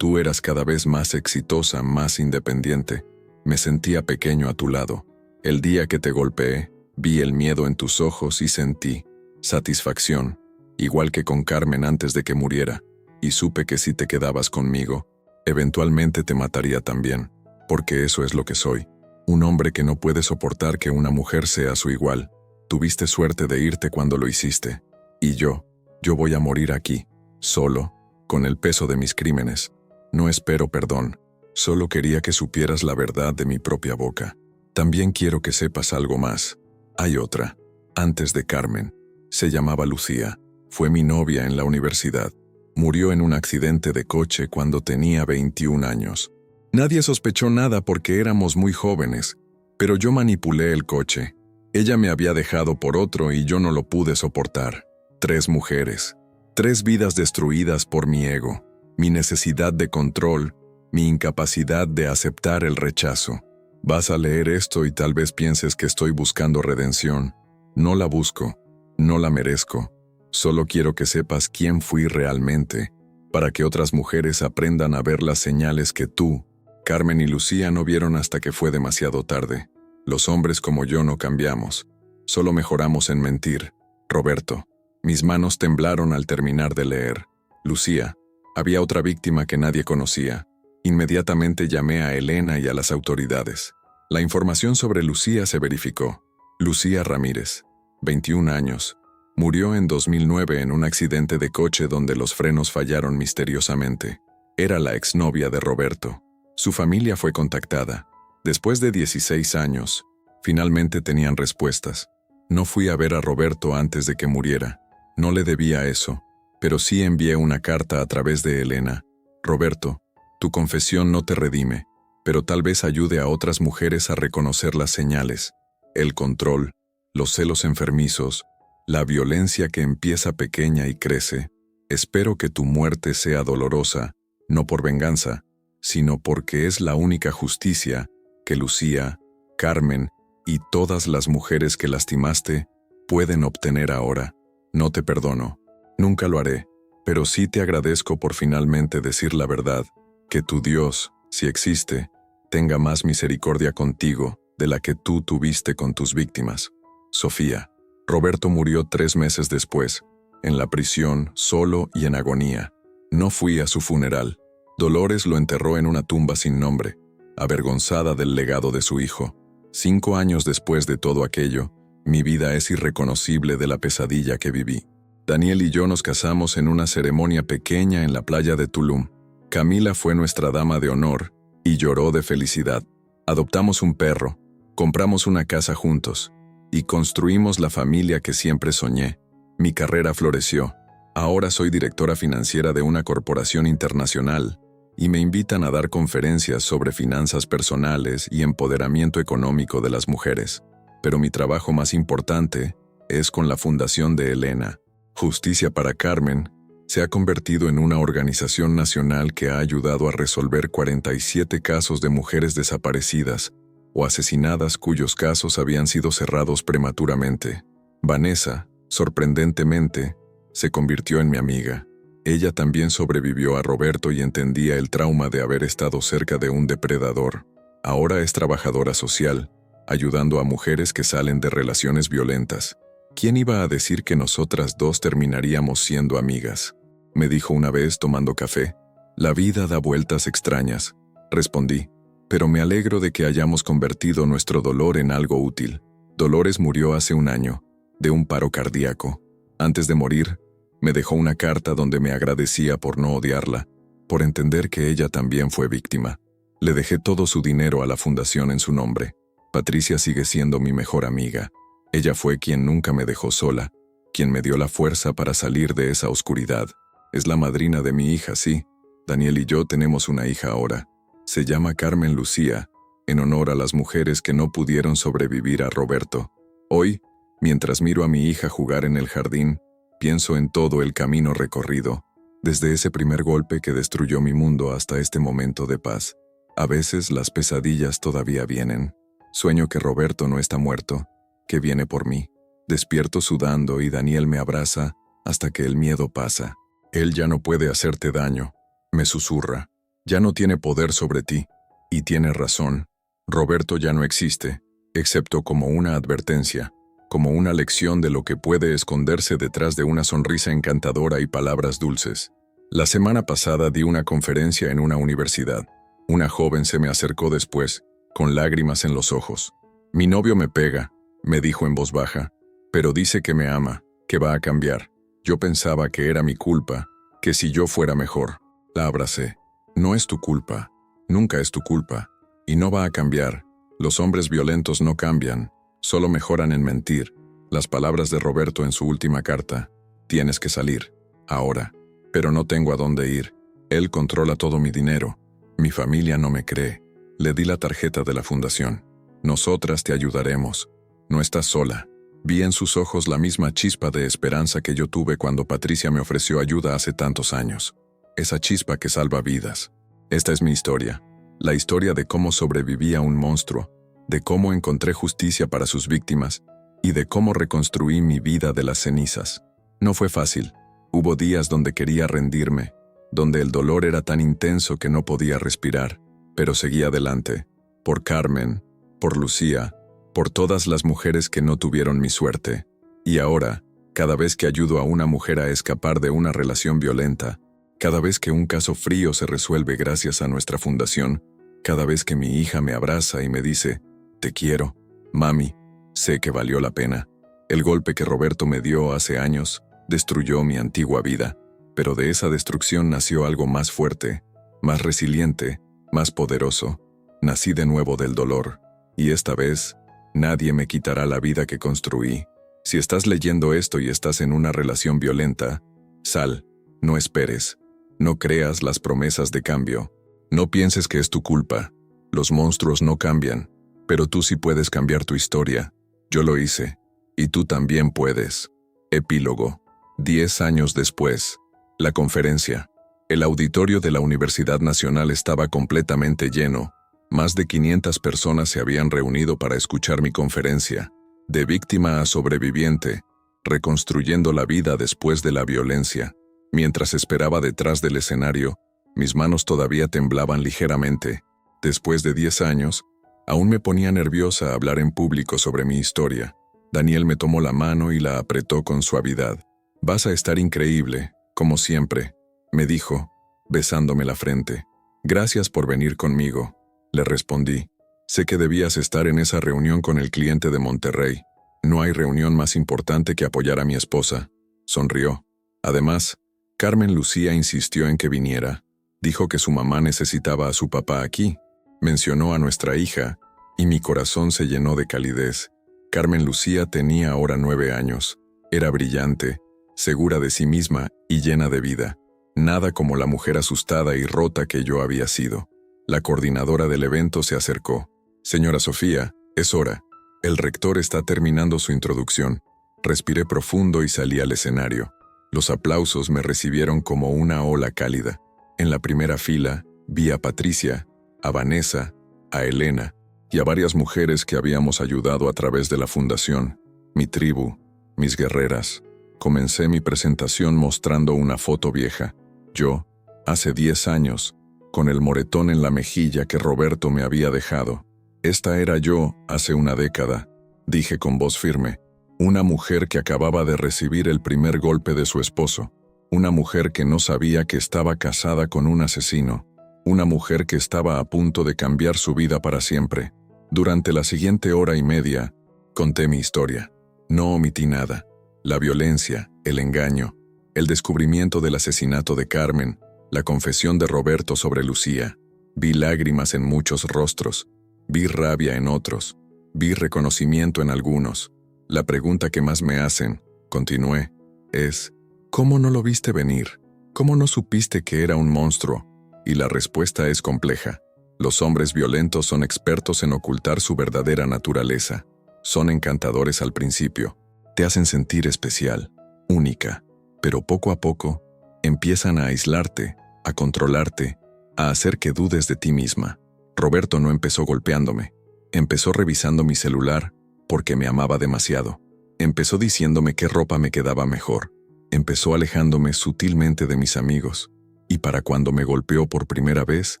Speaker 1: eras cada vez más exitosa, más independiente. Me sentía pequeño a tu lado. El día que te golpeé, vi el miedo en tus ojos y sentí satisfacción, igual que con Carmen antes de que muriera, y supe que si te quedabas conmigo, eventualmente te mataría también, porque eso es lo que soy, un hombre que no puede soportar que una mujer sea su igual. Tuviste suerte de irte cuando lo hiciste, y yo, Yo voy a morir aquí, solo, con el peso de mis crímenes. No espero perdón. Solo quería que supieras la verdad de mi propia boca. También quiero que sepas algo más. Hay otra, antes de Carmen. Se llamaba Lucía. Fue mi novia en la universidad. Murió en un accidente de coche cuando tenía 21 años. Nadie sospechó nada porque éramos muy jóvenes, pero yo manipulé el coche. Ella me había dejado por otro y yo no lo pude soportar. 3 mujeres, 3 vidas destruidas por mi ego, mi necesidad de control, mi incapacidad de aceptar el rechazo. Vas a leer esto y tal vez pienses que estoy buscando redención. No la busco, no la merezco. Solo quiero que sepas quién fui realmente, para que otras mujeres aprendan a ver las señales que tú, Carmen y Lucía no vieron hasta que fue demasiado tarde. Los hombres como yo no cambiamos, solo mejoramos en mentir. Roberto. Mis manos temblaron al terminar de leer. Lucía. Había otra víctima que nadie conocía. Inmediatamente llamé a Elena y a las autoridades. La información sobre Lucía se verificó. Lucía Ramírez, 21 años. Murió en 2009 en un accidente de coche donde los frenos fallaron misteriosamente. Era la exnovia de Roberto. Su familia fue contactada. Después de 16 años, finalmente tenían respuestas. No fui a ver a Roberto antes de que muriera. No le debía eso, pero sí envié una carta a través de Elena. Roberto, tu confesión no te redime, pero tal vez ayude a otras mujeres a reconocer las señales, el control, los celos enfermizos, la violencia que empieza pequeña y crece. Espero que tu muerte sea dolorosa, no por venganza, sino porque es la única justicia que Lucía, Carmen y todas las mujeres que lastimaste pueden obtener ahora. No te perdono, nunca lo haré, pero sí te agradezco por finalmente decir la verdad, que tu Dios, si existe, tenga más misericordia contigo de la que tú tuviste con tus víctimas. Sofía. Roberto murió 3 meses después, en la prisión, solo y en agonía. No fui a su funeral. Dolores lo enterró en una tumba sin nombre, avergonzada del legado de su hijo. 5 años después de todo aquello, mi vida es irreconocible de la pesadilla que viví. Daniel y yo nos casamos en una ceremonia pequeña en la playa de Tulum. Camila fue nuestra dama de honor y lloró de felicidad. Adoptamos un perro, compramos una casa juntos y construimos la familia que siempre soñé. Mi carrera floreció. Ahora soy directora financiera de una corporación internacional y me invitan a dar conferencias sobre finanzas personales y empoderamiento económico de las mujeres. Pero mi trabajo más importante es con la Fundación de Elena. Justicia para Carmen se ha convertido en una organización nacional que ha ayudado a resolver 47 casos de mujeres desaparecidas o asesinadas cuyos casos habían sido cerrados prematuramente. Vanessa, sorprendentemente, se convirtió en mi amiga. Ella también sobrevivió a Roberto y entendía el trauma de haber estado cerca de un depredador. Ahora es trabajadora social, ayudando a mujeres que salen de relaciones violentas. ¿Quién iba a decir que nosotras dos terminaríamos siendo amigas? Me dijo una vez tomando café. La vida da vueltas extrañas, respondí, pero me alegro de que hayamos convertido nuestro dolor en algo útil. Dolores murió hace 1 año, de un paro cardíaco. Antes de morir, me dejó una carta donde me agradecía por no odiarla, por entender que ella también fue víctima. Le dejé todo su dinero a la fundación en su nombre. Patricia sigue siendo mi mejor amiga. Ella fue quien nunca me dejó sola, quien me dio la fuerza para salir de esa oscuridad. Es la madrina de mi hija, sí. Daniel y yo tenemos una hija ahora. Se llama Carmen Lucía, en honor a las mujeres que no pudieron sobrevivir a Roberto. Hoy, mientras miro a mi hija jugar en el jardín, pienso en todo el camino recorrido, desde ese primer golpe que destruyó mi mundo hasta este momento de paz. A veces las pesadillas todavía vienen. Sueño que Roberto no está muerto, que viene por mí. Despierto sudando y Daniel me abraza hasta que el miedo pasa. Él ya no puede hacerte daño, me susurra. Ya no tiene poder sobre ti. Y tiene razón. Roberto ya no existe, excepto como una advertencia, como una lección de lo que puede esconderse detrás de una sonrisa encantadora y palabras dulces. La semana pasada di una conferencia en una universidad. Una joven se me acercó después, con lágrimas en los ojos. Mi novio me pega, me dijo en voz baja, pero dice que me ama, que va a cambiar. Yo pensaba que era mi culpa, que si yo fuera mejor. La abracé. No es tu culpa. Nunca es tu culpa. Y no va a cambiar. Los hombres violentos no cambian. Solo mejoran en mentir. Las palabras de Roberto en su última carta. Tienes que salir. Ahora. Pero no tengo a dónde ir. Él controla todo mi dinero. Mi familia no me cree. Le di la tarjeta de la fundación. Nosotras te ayudaremos. No estás sola. Vi en sus ojos la misma chispa de esperanza que yo tuve cuando Patricia me ofreció ayuda hace tantos años. Esa chispa que salva vidas. Esta es mi historia. La historia de cómo sobreviví a un monstruo, de cómo encontré justicia para sus víctimas y de cómo reconstruí mi vida de las cenizas. No fue fácil. Hubo días donde quería rendirme, donde el dolor era tan intenso que no podía respirar, pero seguí adelante. Por Carmen, por Lucía, por todas las mujeres que no tuvieron mi suerte. Y ahora, cada vez que ayudo a una mujer a escapar de una relación violenta, cada vez que un caso frío se resuelve gracias a nuestra fundación, cada vez que mi hija me abraza y me dice, te quiero, mami, sé que valió la pena. El golpe que Roberto me dio hace años destruyó mi antigua vida, pero de esa destrucción nació algo más fuerte, más resiliente, más poderoso. Nací de nuevo del dolor, y esta vez, nadie me quitará la vida que construí. Si estás leyendo esto y estás en una relación violenta, sal, no esperes, no creas las promesas de cambio, no pienses que es tu culpa. Los monstruos no cambian, pero tú sí puedes cambiar tu historia. Yo lo hice, y tú también puedes. Epílogo. 10 años después. La conferencia. El auditorio de la Universidad Nacional estaba completamente lleno. Más de 500 personas se habían reunido para escuchar mi conferencia, de víctima a sobreviviente, reconstruyendo la vida después de la violencia. Mientras esperaba detrás del escenario, mis manos todavía temblaban ligeramente. Después de 10 años, aún me ponía nerviosa hablar en público sobre mi historia. Daniel me tomó la mano y la apretó con suavidad. Vas a estar increíble, como siempre, me dijo, besándome la frente. Gracias por venir conmigo. Le respondí, sé que debías estar en esa reunión con el cliente de Monterrey. No hay reunión más importante que apoyar a mi esposa. Sonrió. Además, Carmen Lucía insistió en que viniera. Dijo que su mamá necesitaba a su papá aquí. Mencionó a nuestra hija, y mi corazón se llenó de calidez. Carmen Lucía tenía ahora 9 años. Era brillante, segura de sí misma y llena de vida. Nada como la mujer asustada y rota que yo había sido. La coordinadora del evento se acercó. Señora Sofía, es hora. El rector está terminando su introducción. Respiré profundo y salí al escenario. Los aplausos me recibieron como una ola cálida. En la primera fila, vi a Patricia, a Vanessa, a Elena y a varias mujeres que habíamos ayudado a través de la fundación. Mi tribu, mis guerreras. Comencé mi presentación mostrando una foto vieja. Yo, hace 10 años, con el moretón en la mejilla que Roberto me había dejado. Esta era yo hace una década, dije con voz firme. Una mujer que acababa de recibir el primer golpe de su esposo. Una mujer que no sabía que estaba casada con un asesino. Una mujer que estaba a punto de cambiar su vida para siempre. Durante la siguiente hora y media, conté mi historia. No omití nada. La violencia, el engaño, el descubrimiento del asesinato de Carmen, la confesión de Roberto sobre Lucía. Vi lágrimas en muchos rostros, vi rabia en otros, vi reconocimiento en algunos. La pregunta que más me hacen, continué, es, ¿cómo no lo viste venir? ¿Cómo no supiste que era un monstruo? Y la respuesta es compleja. Los hombres violentos son expertos en ocultar su verdadera naturaleza. Son encantadores al principio, te hacen sentir especial, única, pero poco a poco empiezan a aislarte, a controlarte, a hacer que dudes de ti misma. Roberto no empezó golpeándome, empezó revisando mi celular porque me amaba demasiado. Empezó diciéndome qué ropa me quedaba mejor. Empezó alejándome sutilmente de mis amigos. Y para cuando me golpeó por primera vez,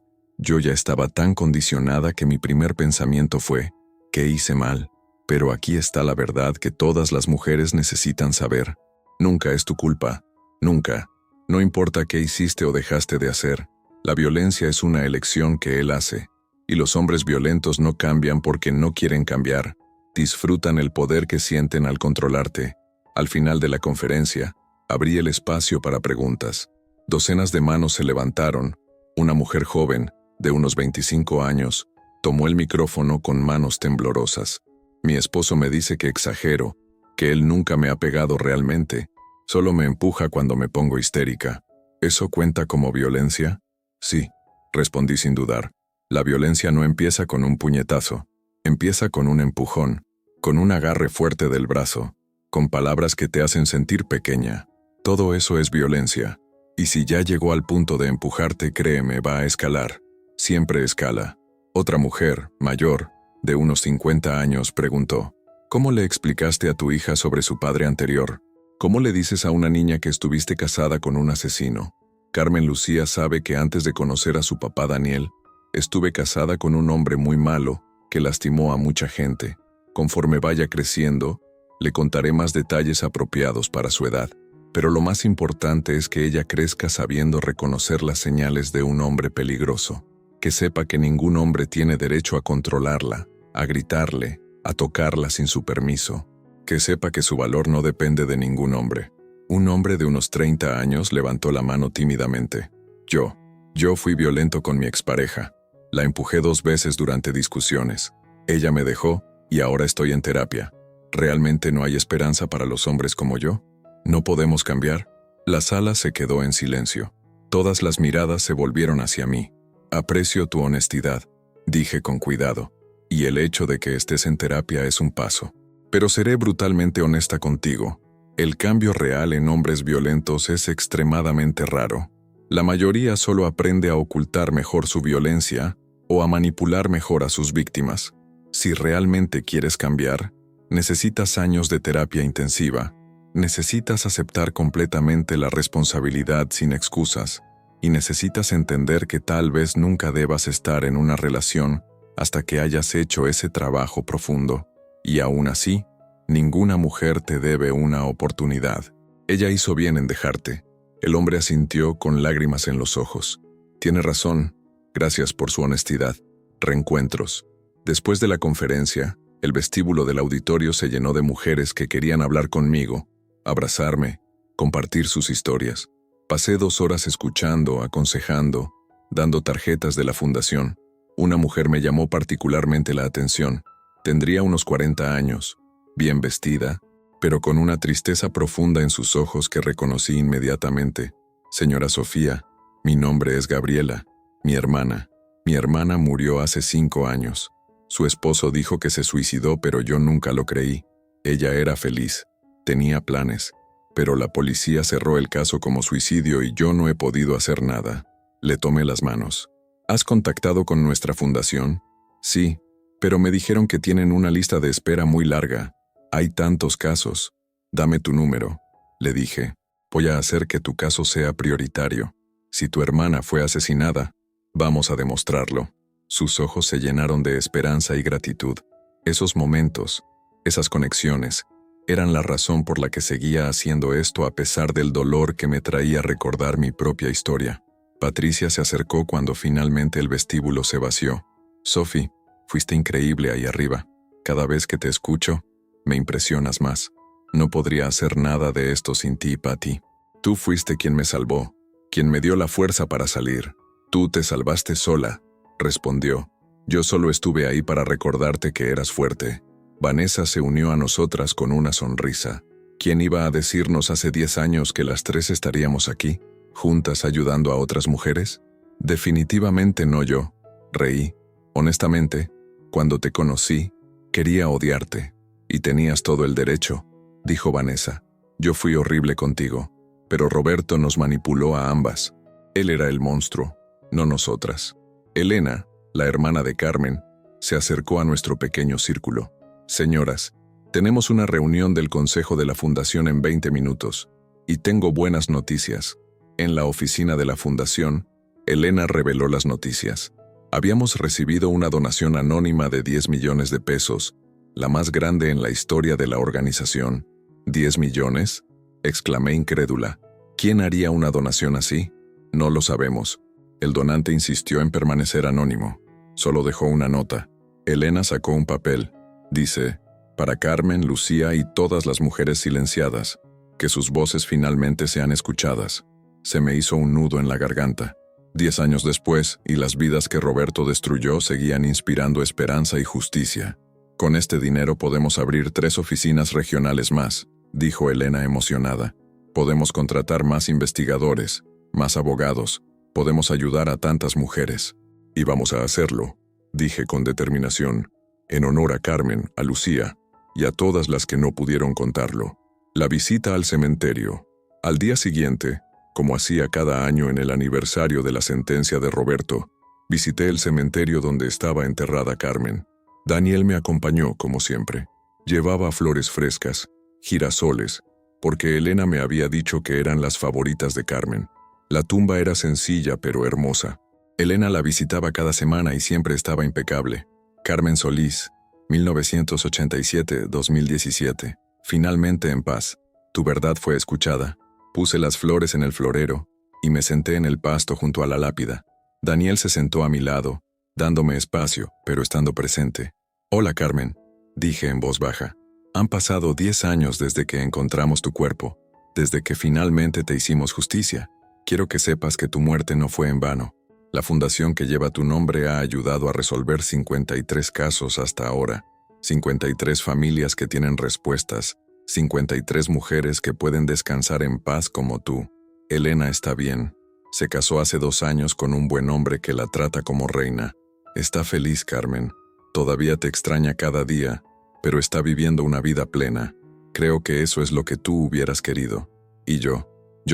Speaker 1: yo ya estaba tan condicionada que mi primer pensamiento fue, ¿qué hice mal? Pero aquí está la verdad que todas las mujeres necesitan saber. Nunca es tu culpa. Nunca. No importa qué hiciste o dejaste de hacer. La violencia es una elección que él hace. Y los hombres violentos no cambian porque no quieren cambiar. Disfrutan el poder que sienten al controlarte. Al final de la conferencia, Abrí el espacio para preguntas. Docenas de manos se levantaron. Una mujer joven, de unos 25 años, tomó el micrófono con manos temblorosas. Mi esposo me dice que exagero, que él nunca me ha pegado realmente, solo me empuja cuando me pongo histérica. ¿Eso cuenta como violencia? Sí, respondí sin dudar. La violencia no empieza con un puñetazo, empieza con un empujón, con un agarre fuerte del brazo, con palabras que te hacen sentir pequeña. Todo eso es violencia. Y si ya llegó al punto de empujarte, créeme, va a escalar. Siempre escala. Otra mujer, mayor, de unos 50 años, preguntó: ¿Cómo le explicaste a tu hija sobre su padre anterior? ¿Cómo le dices a una niña que estuviste casada con un asesino? Carmen Lucía sabe que antes de conocer a su papá Daniel, estuve casada con un hombre muy malo que lastimó a mucha gente. Conforme vaya creciendo, le contaré más detalles apropiados para su edad. Pero lo más importante es que ella crezca sabiendo reconocer las señales de un hombre peligroso. Que sepa que ningún hombre tiene derecho a controlarla, a gritarle, a tocarla sin su permiso. Que sepa que su valor no depende de ningún hombre. Un hombre de unos 30 años levantó la mano tímidamente. Yo fui violento con mi expareja. La empujé 2 veces durante discusiones. Ella me dejó y ahora estoy en terapia. ¿Realmente no hay esperanza para los hombres como yo? ¿No podemos cambiar? La sala se quedó en silencio. Todas las miradas se volvieron hacia mí. Aprecio tu honestidad, dije con cuidado, y el hecho de que estés en terapia es un paso. Pero seré brutalmente honesta contigo. El cambio real en hombres violentos es extremadamente raro. La mayoría solo aprende a ocultar mejor su violencia o a manipular mejor a sus víctimas. Si realmente quieres cambiar, necesitas años de terapia intensiva. Necesitas aceptar completamente la responsabilidad sin excusas. Y necesitas entender que tal vez nunca debas estar en una relación hasta que hayas hecho ese trabajo profundo. Y aún así, ninguna mujer te debe una oportunidad. Ella hizo bien en dejarte. El hombre asintió con lágrimas en los ojos. Tiene razón. Gracias por su honestidad. Reencuentros. Después de la conferencia, el vestíbulo del auditorio se llenó de mujeres que querían hablar conmigo, abrazarme, compartir sus historias. Pasé 2 horas escuchando, aconsejando, dando tarjetas de la fundación. Una mujer me llamó particularmente la atención. Tendría unos 40 años, bien vestida, pero con una tristeza profunda en sus ojos que reconocí inmediatamente. Señora Sofía, mi nombre es Gabriela, mi hermana. Mi hermana murió hace 5 años. Su esposo dijo que se suicidó, pero yo nunca lo creí. Ella era feliz, tenía planes. Pero la policía cerró el caso como suicidio y yo no he podido hacer nada. Le tomé las manos. ¿Has contactado con nuestra fundación? Sí, pero me dijeron que tienen una lista de espera muy larga. Hay tantos casos. Dame tu número. Le dije, voy a hacer que tu caso sea prioritario. Si tu hermana fue asesinada, vamos a demostrarlo. Sus ojos se llenaron de esperanza y gratitud. Esos momentos, esas conexiones, eran la razón por la que seguía haciendo esto a pesar del dolor que me traía recordar mi propia historia. Patricia se acercó cuando finalmente el vestíbulo se vació. Sophie, fuiste increíble ahí arriba. Cada vez que te escucho, me impresionas más. No podría hacer nada de esto sin ti, Patty. Tú fuiste quien me salvó, quien me dio la fuerza para salir. Tú te salvaste sola, respondió. Yo solo estuve ahí para recordarte que eras fuerte. Vanessa se unió a nosotras con una sonrisa. ¿Quién iba a decirnos hace 10 años que las 3 estaríamos aquí, juntas ayudando a otras mujeres? Definitivamente no yo. Reí. Honestamente, cuando te conocí, quería odiarte. Y tenías todo el derecho, dijo Vanessa. Yo fui horrible contigo, pero Roberto nos manipuló a ambas. Él era el monstruo, no nosotras. Elena, la hermana de Carmen, se acercó a nuestro pequeño círculo. Señoras, tenemos una reunión del Consejo de la Fundación en 20 minutos, y tengo buenas noticias. En la oficina de la Fundación, Elena reveló las noticias. Habíamos recibido una donación anónima de 10 millones de pesos, la más grande en la historia de la organización. ¿10 millones? Exclamé incrédula. ¿Quién haría una donación así? No lo sabemos. El donante insistió en permanecer anónimo. Solo dejó una nota. Elena sacó un papel. Dice, para Carmen, Lucía y todas las mujeres silenciadas. que sus voces finalmente sean escuchadas. Se me hizo un nudo en la garganta. 10 años después, y las vidas que Roberto destruyó seguían inspirando esperanza y justicia. Con este dinero podemos abrir 3 oficinas regionales más, dijo Elena emocionada. Podemos contratar más investigadores, más abogados, podemos ayudar a tantas mujeres. Y vamos a hacerlo, dije con determinación, en honor a Carmen, a Lucía, y a todas las que no pudieron contarlo. La visita al cementerio. Al día siguiente, como hacía cada año en el aniversario de la sentencia de Roberto, visité el cementerio donde estaba enterrada Carmen. Daniel me acompañó, como siempre. Llevaba flores frescas, girasoles, porque Elena me había dicho que eran las favoritas de Carmen. La tumba era sencilla pero hermosa. Elena la visitaba cada semana y siempre estaba impecable. Carmen Solís, 1987-2017. Finalmente en paz. Tu verdad fue escuchada. Puse las flores en el florero y me senté en el pasto junto a la lápida. Daniel se sentó a mi lado, dándome espacio, pero estando presente. Hola, Carmen, dije en voz baja. Han pasado 10 años desde que encontramos tu cuerpo, desde que finalmente te hicimos justicia. Quiero que sepas que tu muerte no fue en vano. La fundación que lleva tu nombre ha ayudado a resolver 53 casos hasta ahora, 53 familias que tienen respuestas, 53 mujeres que pueden descansar en paz como tú. Elena está bien. Se casó hace 2 años con un buen hombre que la trata como reina. Está feliz, Carmen. Todavía te extraña cada día, pero está viviendo una vida plena. Creo que eso es lo que tú hubieras querido. Y yo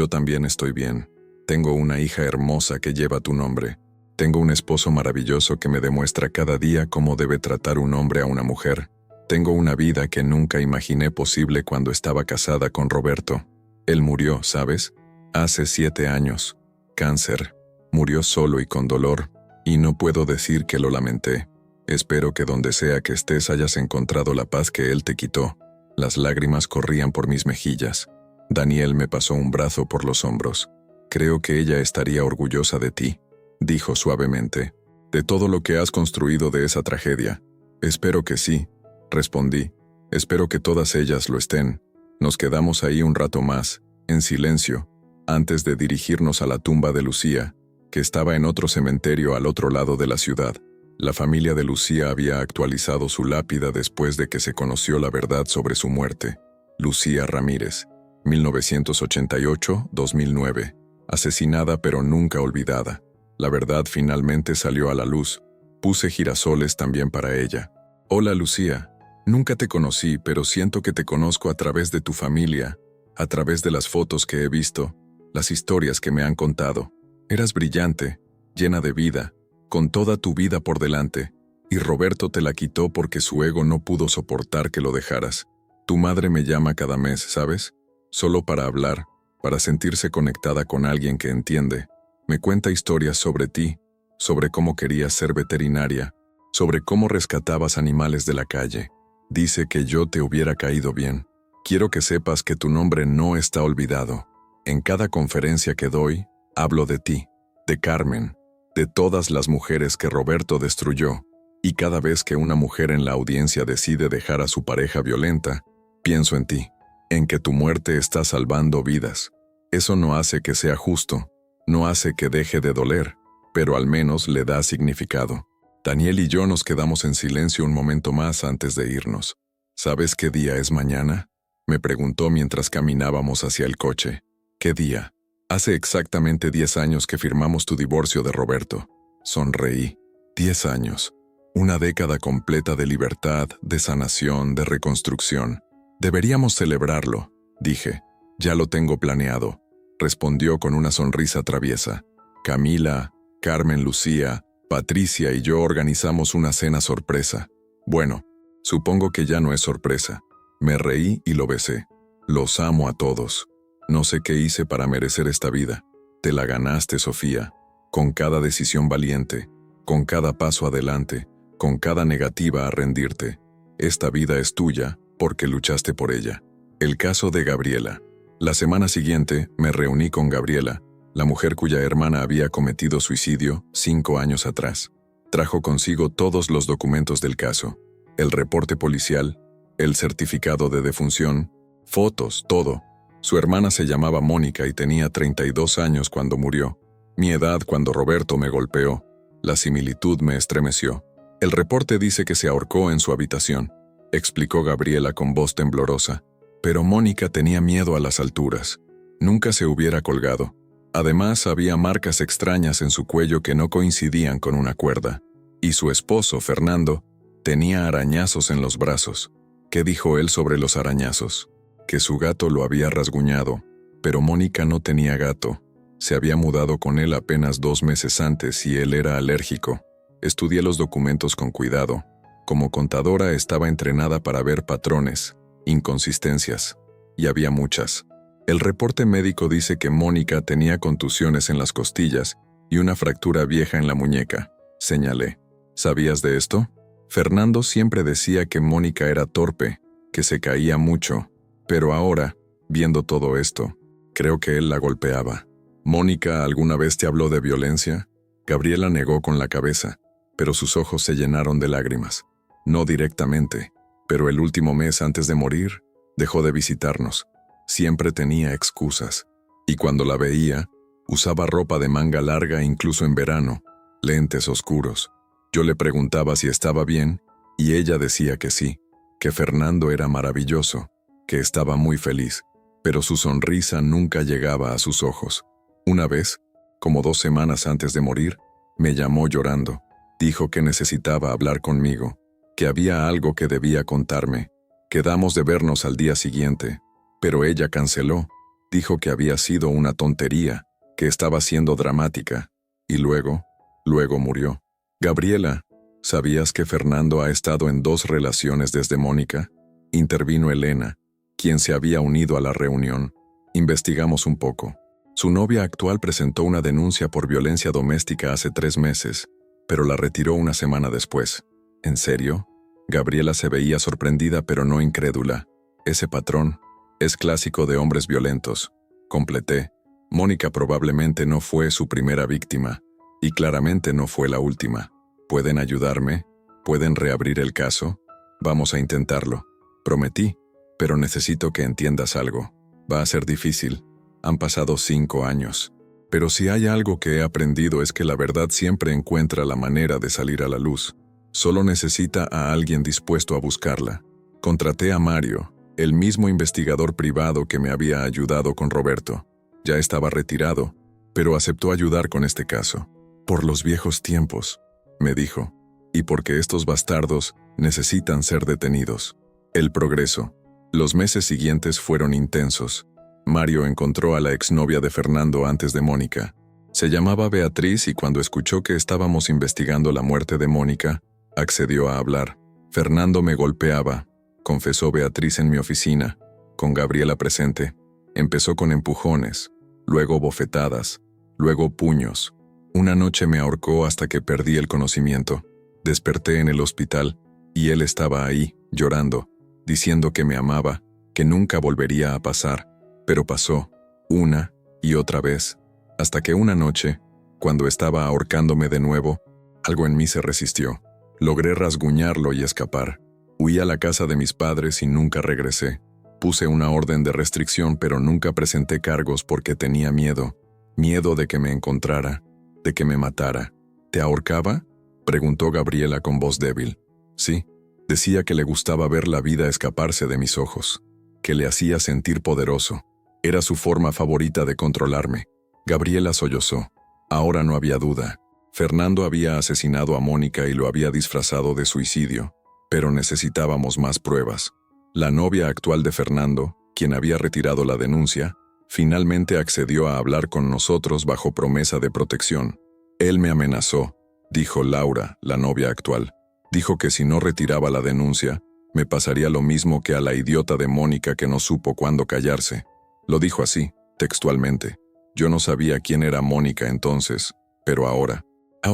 Speaker 1: también estoy bien. Tengo una hija hermosa que lleva tu nombre. Tengo un esposo maravilloso que me demuestra cada día cómo debe tratar un hombre a una mujer. Tengo una vida que nunca imaginé posible cuando estaba casada con Roberto. Él murió, ¿sabes? Hace 7 años. Cáncer. Murió solo y con dolor, y no puedo decir que lo lamenté. Espero que donde sea que estés hayas encontrado la paz que él te quitó. Las lágrimas corrían por mis mejillas. Daniel me pasó un brazo por los hombros. Creo que ella estaría orgullosa de ti, dijo suavemente, de todo lo que has construido de esa tragedia. Espero que sí, respondí. Espero que todas ellas lo estén. Nos quedamos ahí un rato más, en silencio, antes de dirigirnos a la tumba de Lucía, que estaba en otro cementerio al otro lado de la ciudad. La familia de Lucía había actualizado su lápida después de que se conoció la verdad sobre su muerte. Lucía Ramírez, 1988-2009. Asesinada pero nunca olvidada. La verdad finalmente salió a la luz. Puse girasoles también para ella. Hola, Lucía. Nunca te conocí, pero siento que te conozco a través de tu familia, a través de las fotos que he visto, las historias que me han contado. Eras brillante, llena de vida, con toda tu vida por delante, y Roberto te la quitó porque su ego no pudo soportar que lo dejaras. Tu madre me llama cada mes, ¿sabes? Solo para hablar, para sentirse conectada con alguien que entiende. Me cuenta historias sobre ti, sobre cómo querías ser veterinaria, sobre cómo rescatabas animales de la calle. Dice que yo te hubiera caído bien. Quiero que sepas que tu nombre no está olvidado. En cada conferencia que doy, hablo de ti, de Carmen, de todas las mujeres que Roberto destruyó, y cada vez que una mujer en la audiencia decide dejar a su pareja violenta, pienso en ti, en que tu muerte está salvando vidas. Eso no hace que sea justo, no hace que deje de doler, pero al menos le da significado. Daniel y yo nos quedamos en silencio un momento más antes de irnos. ¿Sabes qué día es mañana?, me preguntó mientras caminábamos hacia el coche. ¿Qué día? Hace exactamente 10 años que firmamos tu divorcio de Roberto. Sonreí. 10 años. Una década completa de libertad, de sanación, de reconstrucción. Deberíamos celebrarlo, dije. Ya lo tengo planeado, respondió con una sonrisa traviesa. Camila, Carmen, Lucía, Patricia y yo organizamos una cena sorpresa. Bueno, supongo que ya no es sorpresa. Me reí y lo besé. Los amo a todos. No sé qué hice para merecer esta vida. Te la ganaste, Sofía. Con cada decisión valiente, con cada paso adelante, con cada negativa a rendirte. Esta vida es tuya porque luchaste por ella. El caso de Gabriela. La semana siguiente me reuní con Gabriela, la mujer cuya hermana había cometido suicidio 5 años atrás. Trajo consigo todos los documentos del caso, el reporte policial, el certificado de defunción, fotos, todo. Su hermana se llamaba Mónica y tenía 32 años cuando murió. Mi edad cuando Roberto me golpeó. La similitud me estremeció. El reporte dice que se ahorcó en su habitación, explicó Gabriela con voz temblorosa. Pero Mónica tenía miedo a las alturas. Nunca se hubiera colgado. Además, había marcas extrañas en su cuello que no coincidían con una cuerda. Y su esposo, Fernando, tenía arañazos en los brazos. ¿Qué dijo él sobre los arañazos? Que su gato lo había rasguñado. Pero Mónica no tenía gato. Se había mudado con él apenas 2 meses antes y él era alérgico. Estudié los documentos con cuidado. Como contadora estaba entrenada para ver patrones, inconsistencias. Y había muchas. El reporte médico dice que Mónica tenía contusiones en las costillas y una fractura vieja en la muñeca. Señalé. ¿Sabías de esto? Fernando siempre decía que Mónica era torpe, que se caía mucho. Pero ahora, viendo todo esto, creo que él la golpeaba. ¿Mónica alguna vez te habló de violencia? Gabriela negó con la cabeza, pero sus ojos se llenaron de lágrimas. No directamente, pero el último mes antes de morir, dejó de visitarnos. Siempre tenía excusas. Y cuando la veía, usaba ropa de manga larga incluso en verano, lentes oscuros. Yo le preguntaba si estaba bien, y ella decía que sí, que Fernando era maravilloso, que estaba muy feliz, pero su sonrisa nunca llegaba a sus ojos. Una vez, como 2 semanas antes de morir, me llamó llorando. Dijo que necesitaba hablar conmigo, que había algo que debía contarme. Quedamos de vernos al día siguiente, pero ella canceló. Dijo que había sido una tontería, que estaba siendo dramática, y luego murió. Gabriela, ¿sabías que Fernando ha estado en 2 relaciones desde Mónica? Intervino Elena, quien se había unido a la reunión. Investigamos un poco. Su novia actual presentó una denuncia por violencia doméstica hace 3 meses, pero la retiró una semana después. ¿En serio? Gabriela se veía sorprendida pero no incrédula. Ese patrón es clásico de hombres violentos. Completé. Mónica probablemente no fue su primera víctima, y claramente no fue la última. ¿Pueden ayudarme? ¿Pueden reabrir el caso? Vamos a intentarlo. Prometí, pero necesito que entiendas algo. Va a ser difícil. Han pasado 5 años. Pero si hay algo que he aprendido es que la verdad siempre encuentra la manera de salir a la luz. Solo necesita a alguien dispuesto a buscarla. Contraté a Mario, el mismo investigador privado que me había ayudado con Roberto. Ya estaba retirado, pero aceptó ayudar con este caso. Por los viejos tiempos, me dijo, y porque estos bastardos necesitan ser detenidos. El progreso. Los meses siguientes fueron intensos. Mario encontró a la exnovia de Fernando antes de Mónica. Se llamaba Beatriz y cuando escuchó que estábamos investigando la muerte de Mónica, accedió a hablar. Fernando me golpeaba, confesó Beatriz en mi oficina, con Gabriela presente. Empezó con empujones, luego bofetadas, luego puños. Una noche me ahorcó hasta que perdí el conocimiento. Desperté en el hospital y él estaba ahí, llorando, diciendo que me amaba, que nunca volvería a pasar. Pero pasó, una y otra vez, hasta que una noche, cuando estaba ahorcándome de nuevo, algo en mí se resistió. Logré rasguñarlo y escapar. Huí a la casa de mis padres y nunca regresé. Puse una orden de restricción pero nunca presenté cargos porque tenía miedo. Miedo de que me encontrara, de que me matara. ¿Te ahorcaba? Preguntó Gabriela con voz débil. Sí, decía que le gustaba ver la vida escaparse de mis ojos, que le hacía sentir poderoso. Era su forma favorita de controlarme. Gabriela sollozó. Ahora no había duda. Fernando había asesinado a Mónica y lo había disfrazado de suicidio, pero necesitábamos más pruebas. La novia actual de Fernando, quien había retirado la denuncia, finalmente accedió a hablar con nosotros bajo promesa de protección. Él me amenazó, dijo Laura, la novia actual. Dijo que si no retiraba la denuncia, me pasaría lo mismo que a la idiota de Mónica que no supo cuándo callarse. Lo dijo así, textualmente. Yo no sabía quién era Mónica entonces, pero ahora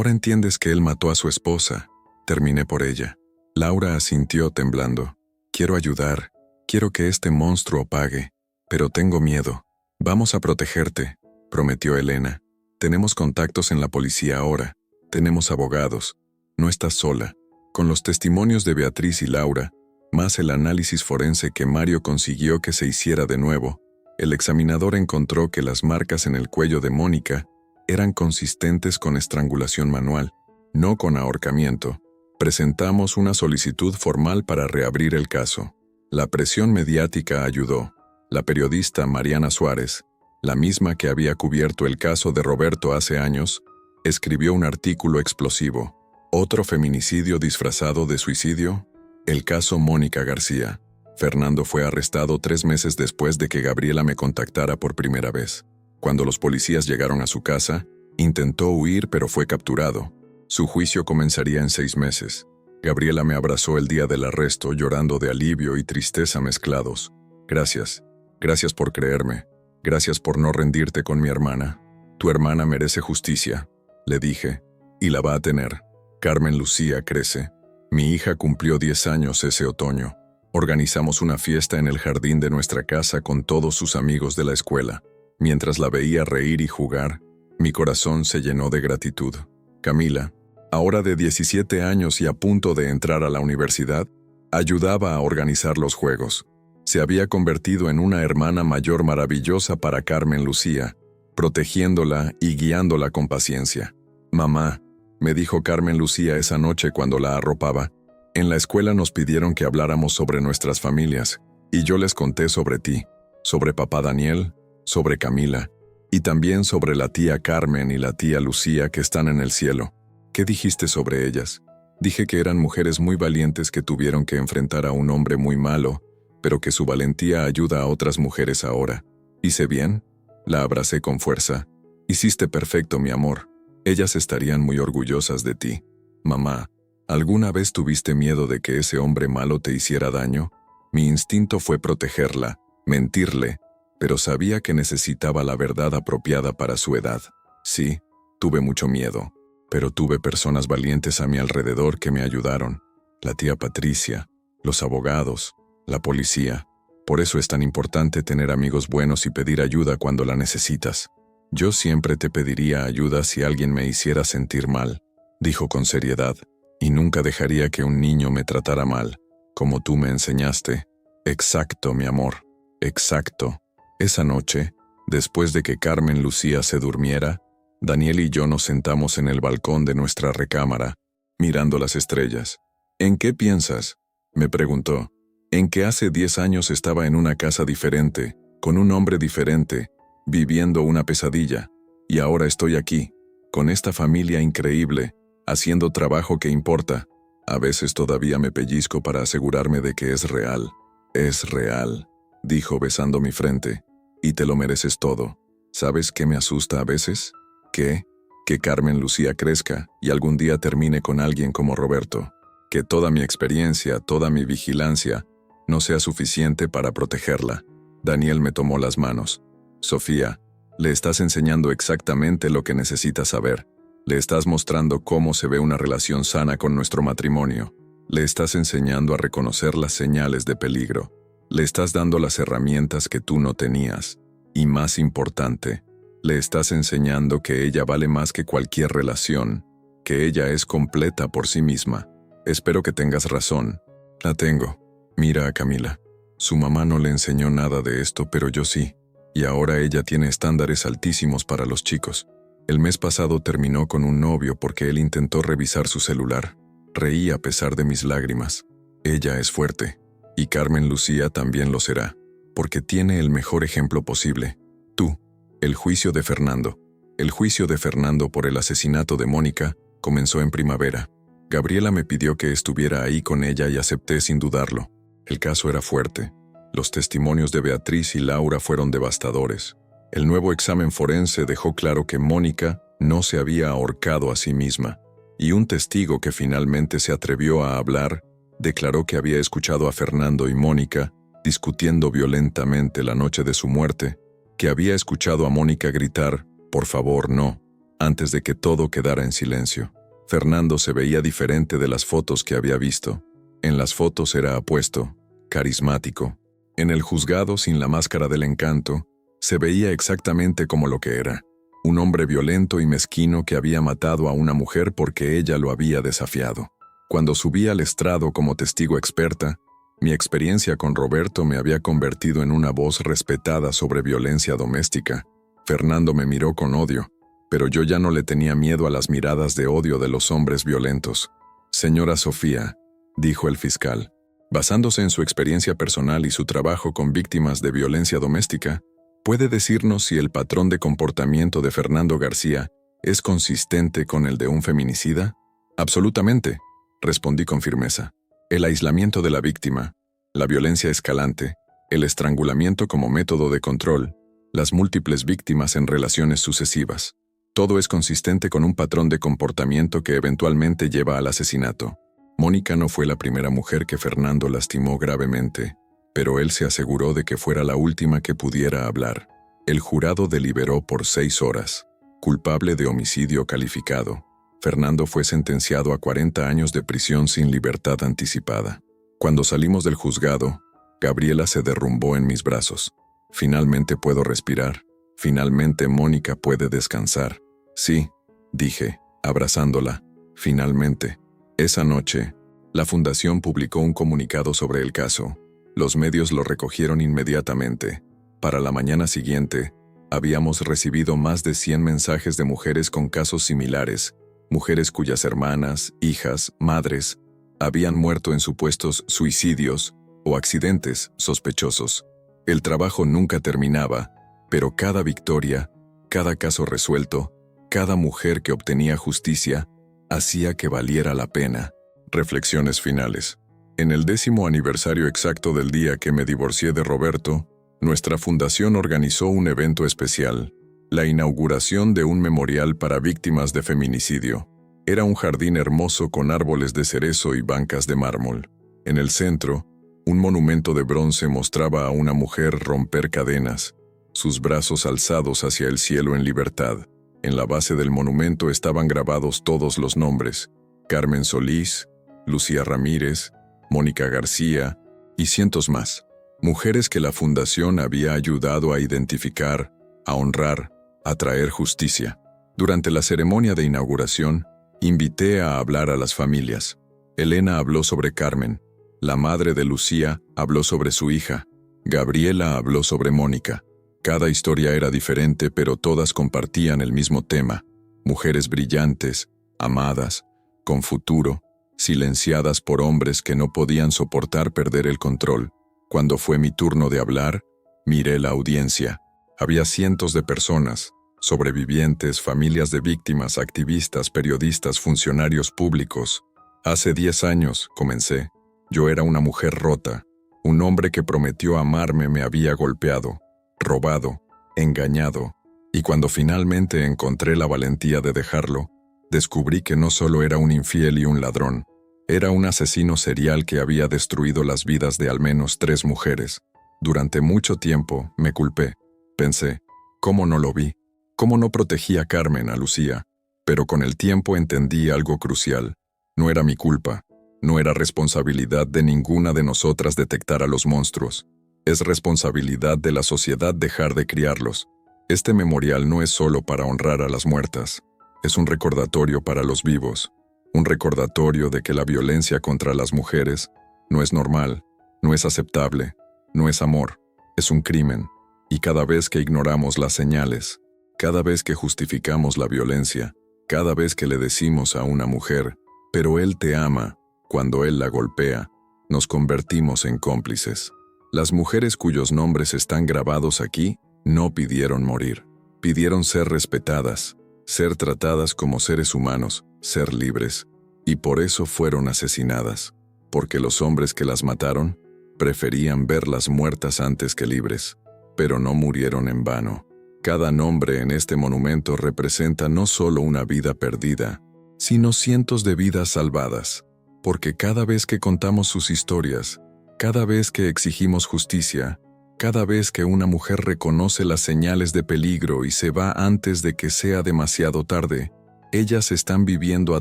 Speaker 1: entiendes que él mató a su esposa. Terminé por ella. Laura asintió temblando. Quiero ayudar, quiero que este monstruo pague, pero tengo miedo. Vamos a protegerte, prometió Elena. Tenemos contactos en la policía ahora, tenemos abogados. No estás sola. Con los testimonios de Beatriz y Laura, más el análisis forense que Mario consiguió que se hiciera de nuevo, El examinador encontró que las marcas en el cuello de Mónica eran consistentes con estrangulación manual, no con ahorcamiento. Presentamos una solicitud formal para reabrir el caso. La presión mediática ayudó. La periodista Mariana Suárez, la misma que había cubierto el caso de Roberto hace años, escribió un artículo explosivo. ¿Otro feminicidio disfrazado de suicidio? El caso Mónica García. Fernando fue arrestado 3 meses después de que Gabriela me contactara por primera vez. Cuando los policías llegaron a su casa, intentó huir pero fue capturado. Su juicio comenzaría en 6 meses. Gabriela me abrazó el día del arresto, llorando de alivio y tristeza mezclados. Gracias. Gracias por creerme. Gracias por no rendirte con mi hermana. Tu hermana merece justicia, le dije, y la va a tener. Carmen Lucía crece. Mi hija cumplió 10 años ese otoño. Organizamos una fiesta en el jardín de nuestra casa con todos sus amigos de la escuela. Mientras la veía reír y jugar, mi corazón se llenó de gratitud. Camila, ahora de 17 años y a punto de entrar a la universidad, ayudaba a organizar los juegos. Se había convertido en una hermana mayor maravillosa para Carmen Lucía, protegiéndola y guiándola con paciencia. Mamá, me dijo Carmen Lucía esa noche cuando la arropaba, en la escuela nos pidieron que habláramos sobre nuestras familias, y yo les conté sobre ti, sobre papá Daniel, sobre Camila, y también sobre la tía Carmen y la tía Lucía que están en el cielo. ¿Qué dijiste sobre ellas? Dije que eran mujeres muy valientes que tuvieron que enfrentar a un hombre muy malo, pero que su valentía ayuda a otras mujeres ahora. ¿Hice bien? La abracé con fuerza. Hiciste perfecto, mi amor. Ellas estarían muy orgullosas de ti. Mamá, ¿alguna vez tuviste miedo de que ese hombre malo te hiciera daño? Mi instinto fue protegerla, mentirle, pero sabía que necesitaba la verdad apropiada para su edad. Sí, tuve mucho miedo, pero tuve personas valientes a mi alrededor que me ayudaron. La tía Patricia, los abogados, la policía. Por eso es tan importante tener amigos buenos y pedir ayuda cuando la necesitas. Yo siempre te pediría ayuda si alguien me hiciera sentir mal, dijo con seriedad, y nunca dejaría que un niño me tratara mal, como tú me enseñaste. Exacto, mi amor, exacto. Esa noche, después de que Carmen Lucía se durmiera, Daniel y yo nos sentamos en el balcón de nuestra recámara, mirando las estrellas. ¿En qué piensas?, me preguntó. En que hace 10 años estaba en una casa diferente, con un hombre diferente, viviendo una pesadilla, y ahora estoy aquí, con esta familia increíble, haciendo trabajo que importa. A veces todavía me pellizco para asegurarme de que es real. Es real, dijo besando mi frente, y te lo mereces todo. ¿Sabes qué me asusta a veces? ¿Qué? Que Carmen Lucía crezca y algún día termine con alguien como Roberto. Que toda mi experiencia, toda mi vigilancia, no sea suficiente para protegerla. Daniel me tomó las manos. Sofía, le estás enseñando exactamente lo que necesita saber. Le estás mostrando cómo se ve una relación sana con nuestro matrimonio. Le estás enseñando a reconocer las señales de peligro. Le estás dando las herramientas que tú no tenías. Y más importante, le estás enseñando que ella vale más que cualquier relación, que ella es completa por sí misma. Espero que tengas razón. La tengo. Mira a Camila. Su mamá no le enseñó nada de esto, pero yo sí. Y ahora ella tiene estándares altísimos para los chicos. El mes pasado terminó con un novio porque él intentó revisar su celular. Reí a pesar de mis lágrimas. Ella es fuerte. Y Carmen Lucía también lo será, porque tiene el mejor ejemplo posible. Tú. El juicio de Fernando. El juicio de Fernando por el asesinato de Mónica comenzó en primavera. Gabriela me pidió que estuviera ahí con ella y acepté sin dudarlo. El caso era fuerte. Los testimonios de Beatriz y Laura fueron devastadores. El nuevo examen forense dejó claro que Mónica no se había ahorcado a sí misma, y un testigo que finalmente se atrevió a hablar declaró que había escuchado a Fernando y Mónica discutiendo violentamente la noche de su muerte, que había escuchado a Mónica gritar, «Por favor, no», antes de que todo quedara en silencio. Fernando se veía diferente de las fotos que había visto. En las fotos era apuesto, carismático. En el juzgado, sin la máscara del encanto, se veía exactamente como lo que era. Un hombre violento y mezquino que había matado a una mujer porque ella lo había desafiado. Cuando subí al estrado como testigo experta, Mi experiencia con Roberto me había convertido en una voz respetada sobre violencia doméstica. Fernando me miró con odio, pero yo ya no le tenía miedo a las miradas de odio de los hombres violentos. Señora Sofía, dijo el fiscal, basándose en su experiencia personal y su trabajo con víctimas de violencia doméstica, ¿puede decirnos si el patrón de comportamiento de Fernando García es consistente con el de un feminicida? Absolutamente, respondí con firmeza. El aislamiento de la víctima, la violencia escalante, el estrangulamiento como método de control, las múltiples víctimas en relaciones sucesivas. Todo es consistente con un patrón de comportamiento que eventualmente lleva al asesinato. Mónica no fue la primera mujer que Fernando lastimó gravemente, pero él se aseguró de que fuera la última que pudiera hablar. El jurado deliberó por 6 horas. Culpable de homicidio calificado, Fernando fue sentenciado a 40 años de prisión sin libertad anticipada. Cuando salimos del juzgado, Gabriela se derrumbó en mis brazos. Finalmente puedo respirar. Finalmente Mónica puede descansar. Sí, dije, abrazándola. Finalmente. Esa noche, la fundación publicó un comunicado sobre el caso. Los medios lo recogieron inmediatamente. Para la mañana siguiente, habíamos recibido más de 100 mensajes de mujeres con casos similares, mujeres cuyas hermanas, hijas, madres, habían muerto en supuestos suicidios o accidentes sospechosos. El trabajo nunca terminaba, pero cada victoria, cada caso resuelto, cada mujer que obtenía justicia, hacía que valiera la pena. Reflexiones finales. En el 10º aniversario exacto del día que me divorcié de Roberto, nuestra fundación organizó un evento especial, la inauguración de un memorial para víctimas de feminicidio. Era un jardín hermoso con árboles de cerezo y bancas de mármol. En el centro, un monumento de bronce mostraba a una mujer romper cadenas, sus brazos alzados hacia el cielo en libertad. En la base del monumento estaban grabados todos los nombres: Carmen Solís, Lucía Ramírez, Mónica García y cientos más. Mujeres que la fundación había ayudado a identificar, a honrar, a traer justicia. Durante la ceremonia de inauguración, invité a hablar a las familias. Elena habló sobre Carmen, la madre de Lucía habló sobre su hija, Gabriela habló sobre Mónica. Cada historia era diferente, pero todas compartían el mismo tema: mujeres brillantes, amadas, con futuro, silenciadas por hombres que no podían soportar perder el control. Cuando fue mi turno de hablar, miré la audiencia. Había cientos de personas, sobrevivientes, familias de víctimas, activistas, periodistas, funcionarios públicos. Hace 10 años, comencé, yo era una mujer rota. Un hombre que prometió amarme me había golpeado, robado, engañado, y cuando finalmente encontré la valentía de dejarlo, descubrí que no solo era un infiel y un ladrón, era un asesino serial que había destruido las vidas de al menos 3 mujeres. Durante mucho tiempo me culpé. Pensé, ¿cómo no lo vi? ¿Cómo no protegí a Carmen, a Lucía? Pero con el tiempo entendí algo crucial. No era mi culpa. No era responsabilidad de ninguna de nosotras detectar a los monstruos. Es responsabilidad de la sociedad dejar de criarlos. Este memorial no es solo para honrar a las muertas. Es un recordatorio para los vivos. Un recordatorio de que la violencia contra las mujeres no es normal, no es aceptable, no es amor, es un crimen. Y cada vez que ignoramos las señales, cada vez que justificamos la violencia, cada vez que le decimos a una mujer, pero él te ama, cuando él la golpea, nos convertimos en cómplices. Las mujeres cuyos nombres están grabados aquí no pidieron morir, pidieron ser respetadas, ser tratadas como seres humanos, ser libres, y por eso fueron asesinadas, porque los hombres que las mataron preferían verlas muertas antes que libres, pero no murieron en vano. Cada nombre en este monumento representa no solo una vida perdida, sino cientos de vidas salvadas, porque cada vez que contamos sus historias, cada vez que exigimos justicia, cada vez que una mujer reconoce las señales de peligro y se va antes de que sea demasiado tarde, ellas están viviendo a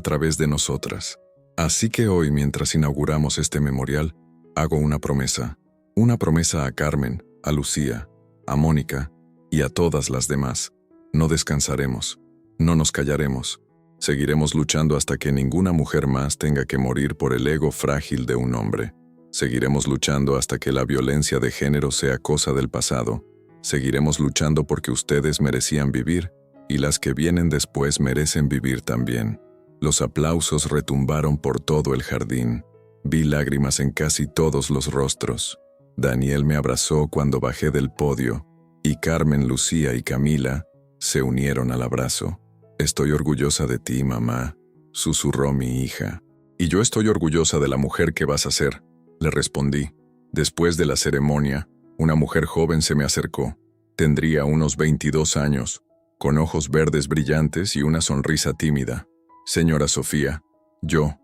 Speaker 1: través de nosotras. Así que hoy, mientras inauguramos este memorial, hago una promesa a Carmen, a Lucía, a Mónica y a todas las demás. No descansaremos, no nos callaremos, seguiremos luchando hasta que ninguna mujer más tenga que morir por el ego frágil de un hombre. Seguiremos luchando hasta que la violencia de género sea cosa del pasado. Seguiremos luchando porque ustedes merecían vivir y las que vienen después merecen vivir también. Los aplausos retumbaron por todo el jardín. Vi lágrimas en casi todos los rostros. Daniel me abrazó cuando bajé del podio y Carmen, Lucía y Camila se unieron al abrazo. «Estoy orgullosa de ti, mamá», susurró mi hija. «Y yo estoy orgullosa de la mujer que vas a ser», le respondí. Después de la ceremonia, una mujer joven se me acercó. Tendría unos 22 años, con ojos verdes brillantes y una sonrisa tímida. «Señora Sofía, yo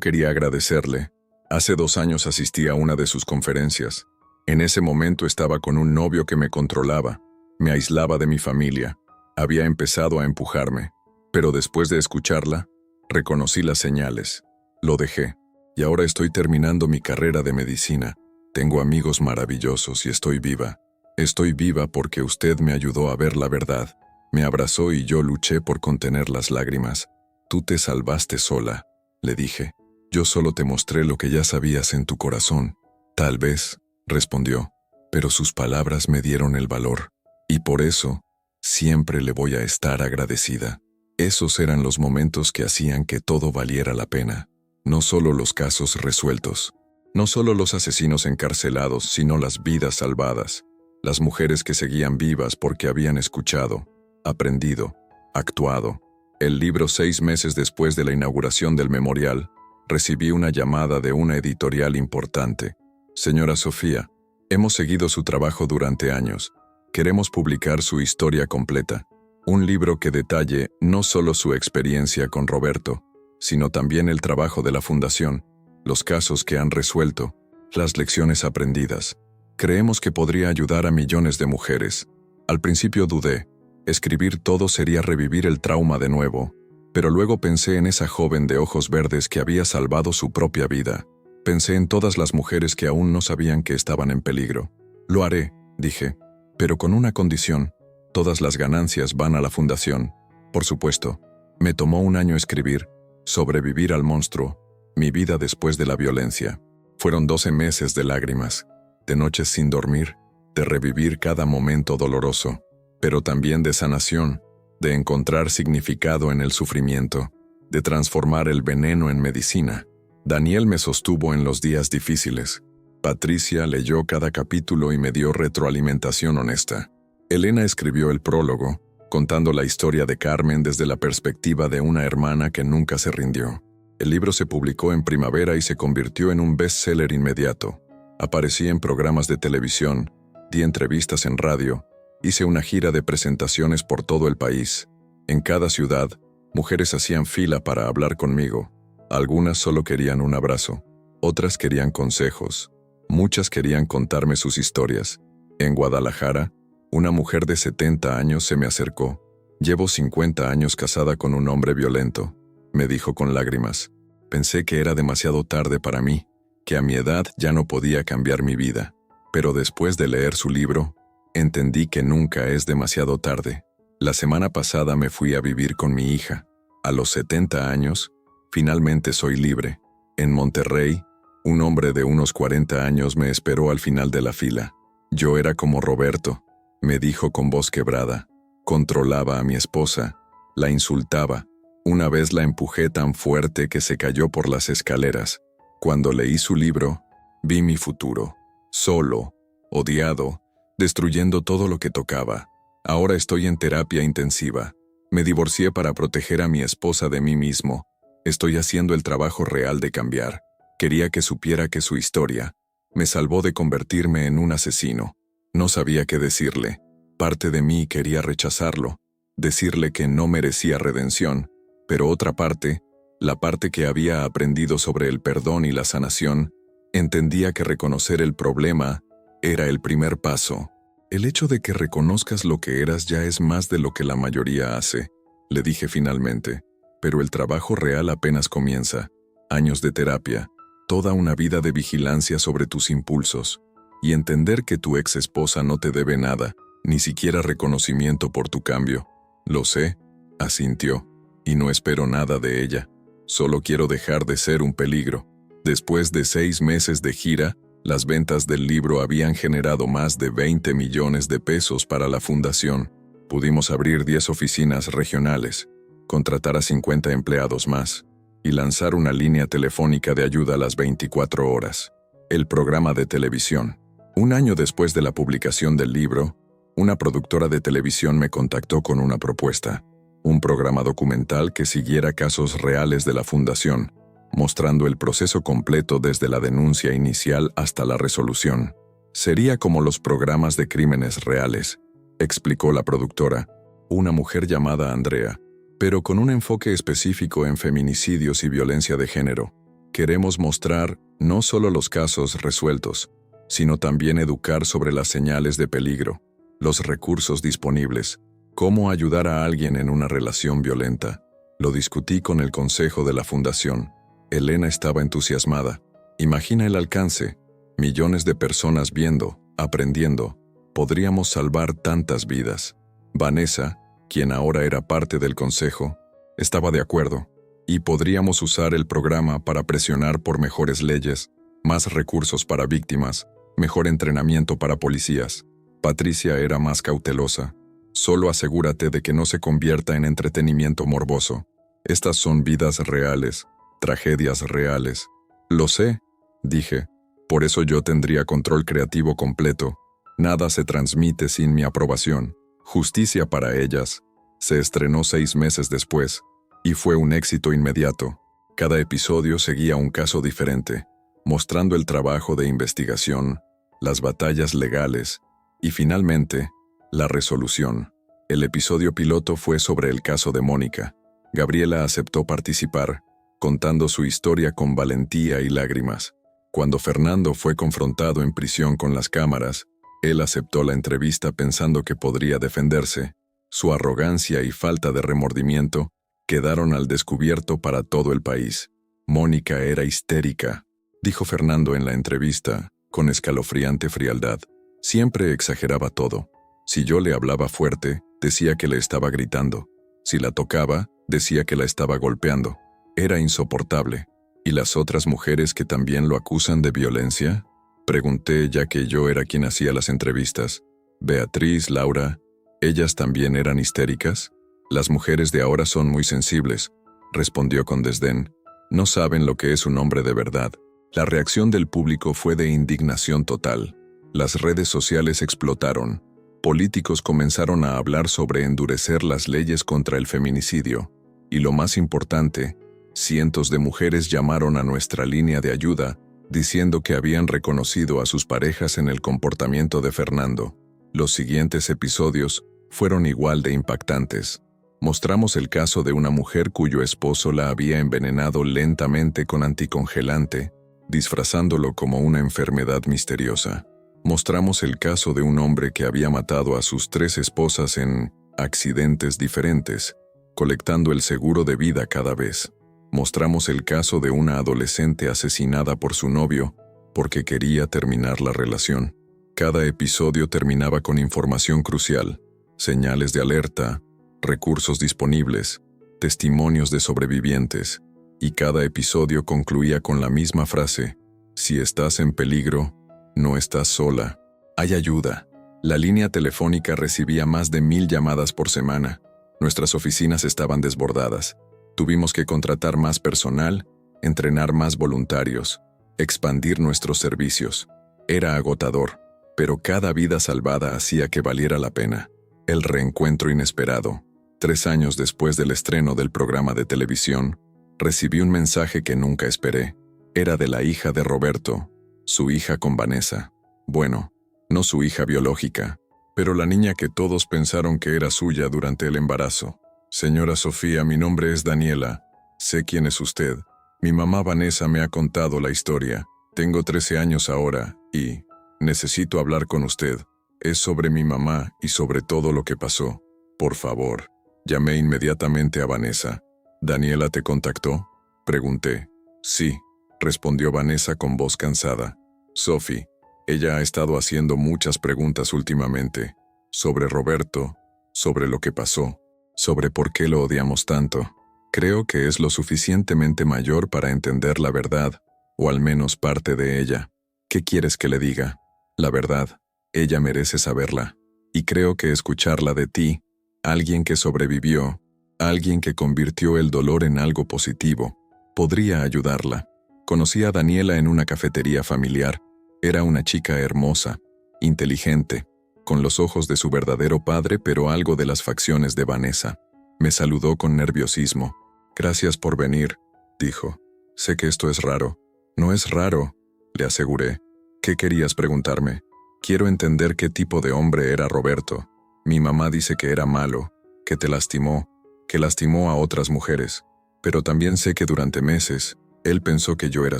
Speaker 1: quería agradecerle. Hace 2 años asistí a una de sus conferencias. En ese momento estaba con un novio que me controlaba, me aislaba de mi familia, había empezado a empujarme, pero después de escucharla, reconocí las señales. Lo dejé, y ahora estoy terminando mi carrera de medicina. Tengo amigos maravillosos y estoy viva. Estoy viva porque usted me ayudó a ver la verdad. Me abrazó y yo luché por contener las lágrimas. Tú te salvaste sola», le dije. «Yo solo te mostré lo que ya sabías en tu corazón». «Tal vez», respondió, pero sus palabras me dieron el valor. Y por eso, siempre le voy a estar agradecida. Esos eran los momentos que hacían que todo valiera la pena. No solo los casos resueltos, no solo los asesinos encarcelados, sino las vidas salvadas. Las mujeres que seguían vivas porque habían escuchado, aprendido, actuado. El libro 6 meses después de la inauguración del memorial, recibí una llamada de una editorial importante. «Señora Sofía, hemos seguido su trabajo durante años. Queremos publicar su historia completa. Un libro que detalle no solo su experiencia con Roberto, sino también el trabajo de la fundación, los casos que han resuelto, las lecciones aprendidas. Creemos que podría ayudar a millones de mujeres». Al principio dudé. Escribir todo sería revivir el trauma de nuevo, pero luego pensé en esa joven de ojos verdes que había salvado su propia vida. Pensé en todas las mujeres que aún no sabían que estaban en peligro. «Lo haré», dije, «pero con una condición. Todas las ganancias van a la fundación». Por supuesto, me tomó 1 año escribir, sobrevivir al monstruo, mi vida después de la violencia. Fueron 12 meses de lágrimas, de noches sin dormir, de revivir cada momento doloroso, pero también de sanación, de encontrar significado en el sufrimiento, de transformar el veneno en medicina. Daniel me sostuvo en los días difíciles. Patricia leyó cada capítulo y me dio retroalimentación honesta. Elena escribió el prólogo, contando la historia de Carmen desde la perspectiva de una hermana que nunca se rindió. El libro se publicó en primavera y se convirtió en un bestseller inmediato. Aparecí en programas de televisión, di entrevistas en radio, hice una gira de presentaciones por todo el país. En cada ciudad, mujeres hacían fila para hablar conmigo. Algunas solo querían un abrazo, otras querían consejos, muchas querían contarme sus historias. En Guadalajara, una mujer de 70 años se me acercó. «Llevo 50 años casada con un hombre violento», me dijo con lágrimas. Pensé que era demasiado tarde para mí, que a mi edad ya no podía cambiar mi vida. Pero después de leer su libro, entendí que nunca es demasiado tarde. La semana pasada me fui a vivir con mi hija. A los 70 años, finalmente soy libre. En Monterrey, un hombre de unos 40 años me esperó al final de la fila. «Yo era como Roberto», me dijo con voz quebrada. Controlaba a mi esposa, la insultaba. Una vez la empujé tan fuerte que se cayó por las escaleras. Cuando leí su libro, vi mi futuro. Solo, odiado, destruyendo todo lo que tocaba. Ahora estoy en terapia intensiva. Me divorcié para proteger a mi esposa de mí mismo. Estoy haciendo el trabajo real de cambiar. Quería que supiera que su historia me salvó de convertirme en un asesino. No sabía qué decirle. Parte de mí quería rechazarlo, decirle que no merecía redención, pero otra parte, la parte que había aprendido sobre el perdón y la sanación, entendía que reconocer el problema era el primer paso. «El hecho de que reconozcas lo que eras ya es más de lo que la mayoría hace», le dije finalmente, «pero el trabajo real apenas comienza. Años de terapia, toda una vida de vigilancia sobre tus impulsos, y entender que tu ex esposa no te debe nada, ni siquiera reconocimiento por tu cambio». «Lo sé», asintió, «y no espero nada de ella. Solo quiero dejar de ser un peligro. Después de 6 meses de gira, las ventas del libro habían generado más de 20 millones de pesos para la fundación. Pudimos abrir 10 oficinas regionales, contratar a 50 empleados más y lanzar una línea telefónica de ayuda a las 24 horas. El programa de televisión. Un año después de la publicación del libro, una productora de televisión me contactó con una propuesta, un programa documental que siguiera casos reales de la fundación, mostrando el proceso completo desde la denuncia inicial hasta la resolución. Sería como los programas de crímenes reales, explicó la productora, una mujer llamada Andrea, pero con un enfoque específico en feminicidios y violencia de género. Queremos mostrar no solo los casos resueltos, sino también educar sobre las señales de peligro, los recursos disponibles, cómo ayudar a alguien en una relación violenta. Lo discutí con el consejo de la fundación. Elena estaba entusiasmada. Imagina el alcance. Millones de personas viendo, aprendiendo. Podríamos salvar tantas vidas. Vanessa, quien ahora era parte del consejo, estaba de acuerdo. Y podríamos usar el programa para presionar por mejores leyes, más recursos para víctimas, mejor entrenamiento para policías. Patricia era más cautelosa. Solo asegúrate de que no se convierta en entretenimiento morboso. Estas son vidas reales, tragedias reales. Lo sé, dije. Por eso yo tendría control creativo completo. Nada se transmite sin mi aprobación. Justicia para ellas. Se estrenó 6 meses después, y fue un éxito inmediato. Cada episodio seguía un caso diferente, mostrando el trabajo de investigación, las batallas legales, y finalmente, la resolución. El episodio piloto fue sobre el caso de Mónica. Gabriela aceptó participar, contando su historia con valentía y lágrimas. Cuando Fernando fue confrontado en prisión con las cámaras, él aceptó la entrevista pensando que podría defenderse. Su arrogancia y falta de remordimiento quedaron al descubierto para todo el país. Mónica era histérica, dijo Fernando en la entrevista, con escalofriante frialdad. Siempre exageraba todo. Si yo le hablaba fuerte, decía que le estaba gritando. Si la tocaba, decía que la estaba golpeando. Era insoportable. ¿Y las otras mujeres que también lo acusan de violencia? Pregunté, ya que yo era quien hacía las entrevistas. Beatriz, Laura, ¿ellas también eran histéricas? Las mujeres de ahora son muy sensibles, respondió con desdén. No saben lo que es un hombre de verdad. La reacción del público fue de indignación total. Las redes sociales explotaron. Políticos comenzaron a hablar sobre endurecer las leyes contra el feminicidio. Y lo más importante, cientos de mujeres llamaron a nuestra línea de ayuda, diciendo que habían reconocido a sus parejas en el comportamiento de Fernando. Los siguientes episodios fueron igual de impactantes. Mostramos el caso de una mujer cuyo esposo la había envenenado lentamente con anticongelante, disfrazándolo como una enfermedad misteriosa. Mostramos el caso de un hombre que había matado a sus 3 esposas en accidentes diferentes, colectando el seguro de vida cada vez. Mostramos el caso de una adolescente asesinada por su novio porque quería terminar la relación. Cada episodio terminaba con información crucial, señales de alerta, recursos disponibles, testimonios de sobrevivientes, y cada episodio concluía con la misma frase: si estás en peligro, no estás sola, hay ayuda. La línea telefónica recibía más de 1000 llamadas por semana. Nuestras oficinas estaban desbordadas. Tuvimos que contratar más personal, entrenar más voluntarios, expandir nuestros servicios. Era agotador, pero cada vida salvada hacía que valiera la pena. El reencuentro inesperado. 3 años después del estreno del programa de televisión, recibí un mensaje que nunca esperé. Era de la hija de Roberto, su hija con Vanessa. Bueno, no su hija biológica, pero la niña que todos pensaron que era suya durante el embarazo. Señora Sofía, mi nombre es Daniela. Sé quién es usted. Mi mamá Vanessa me ha contado la historia. Tengo 13 años ahora y necesito hablar con usted. Es sobre mi mamá y sobre todo lo que pasó. Por favor. Llamé inmediatamente a Vanessa. ¿Daniela te contactó?, pregunté. Sí, respondió Vanessa con voz cansada. Sophie, ella ha estado haciendo muchas preguntas últimamente. Sobre Roberto, sobre lo que pasó, sobre por qué lo odiamos tanto. Creo que es lo suficientemente mayor para entender la verdad. o al menos parte de ella. ¿Qué quieres que le diga? La verdad, ella merece saberla. Y creo que escucharla de ti, alguien que sobrevivió, alguien que convirtió el dolor en algo positivo, podría ayudarla. Conocí a Daniela en una cafetería familiar. Era una chica hermosa, inteligente, con los ojos de su verdadero padre pero algo de las facciones de Vanessa. Me saludó con nerviosismo. «Gracias por venir», dijo. «Sé que esto es raro». «No es raro», le aseguré. «¿Qué querías preguntarme?» «Quiero entender qué tipo de hombre era Roberto. Mi mamá dice que era malo, que te lastimó, que lastimó a otras mujeres. Pero también sé que durante meses, él pensó que yo era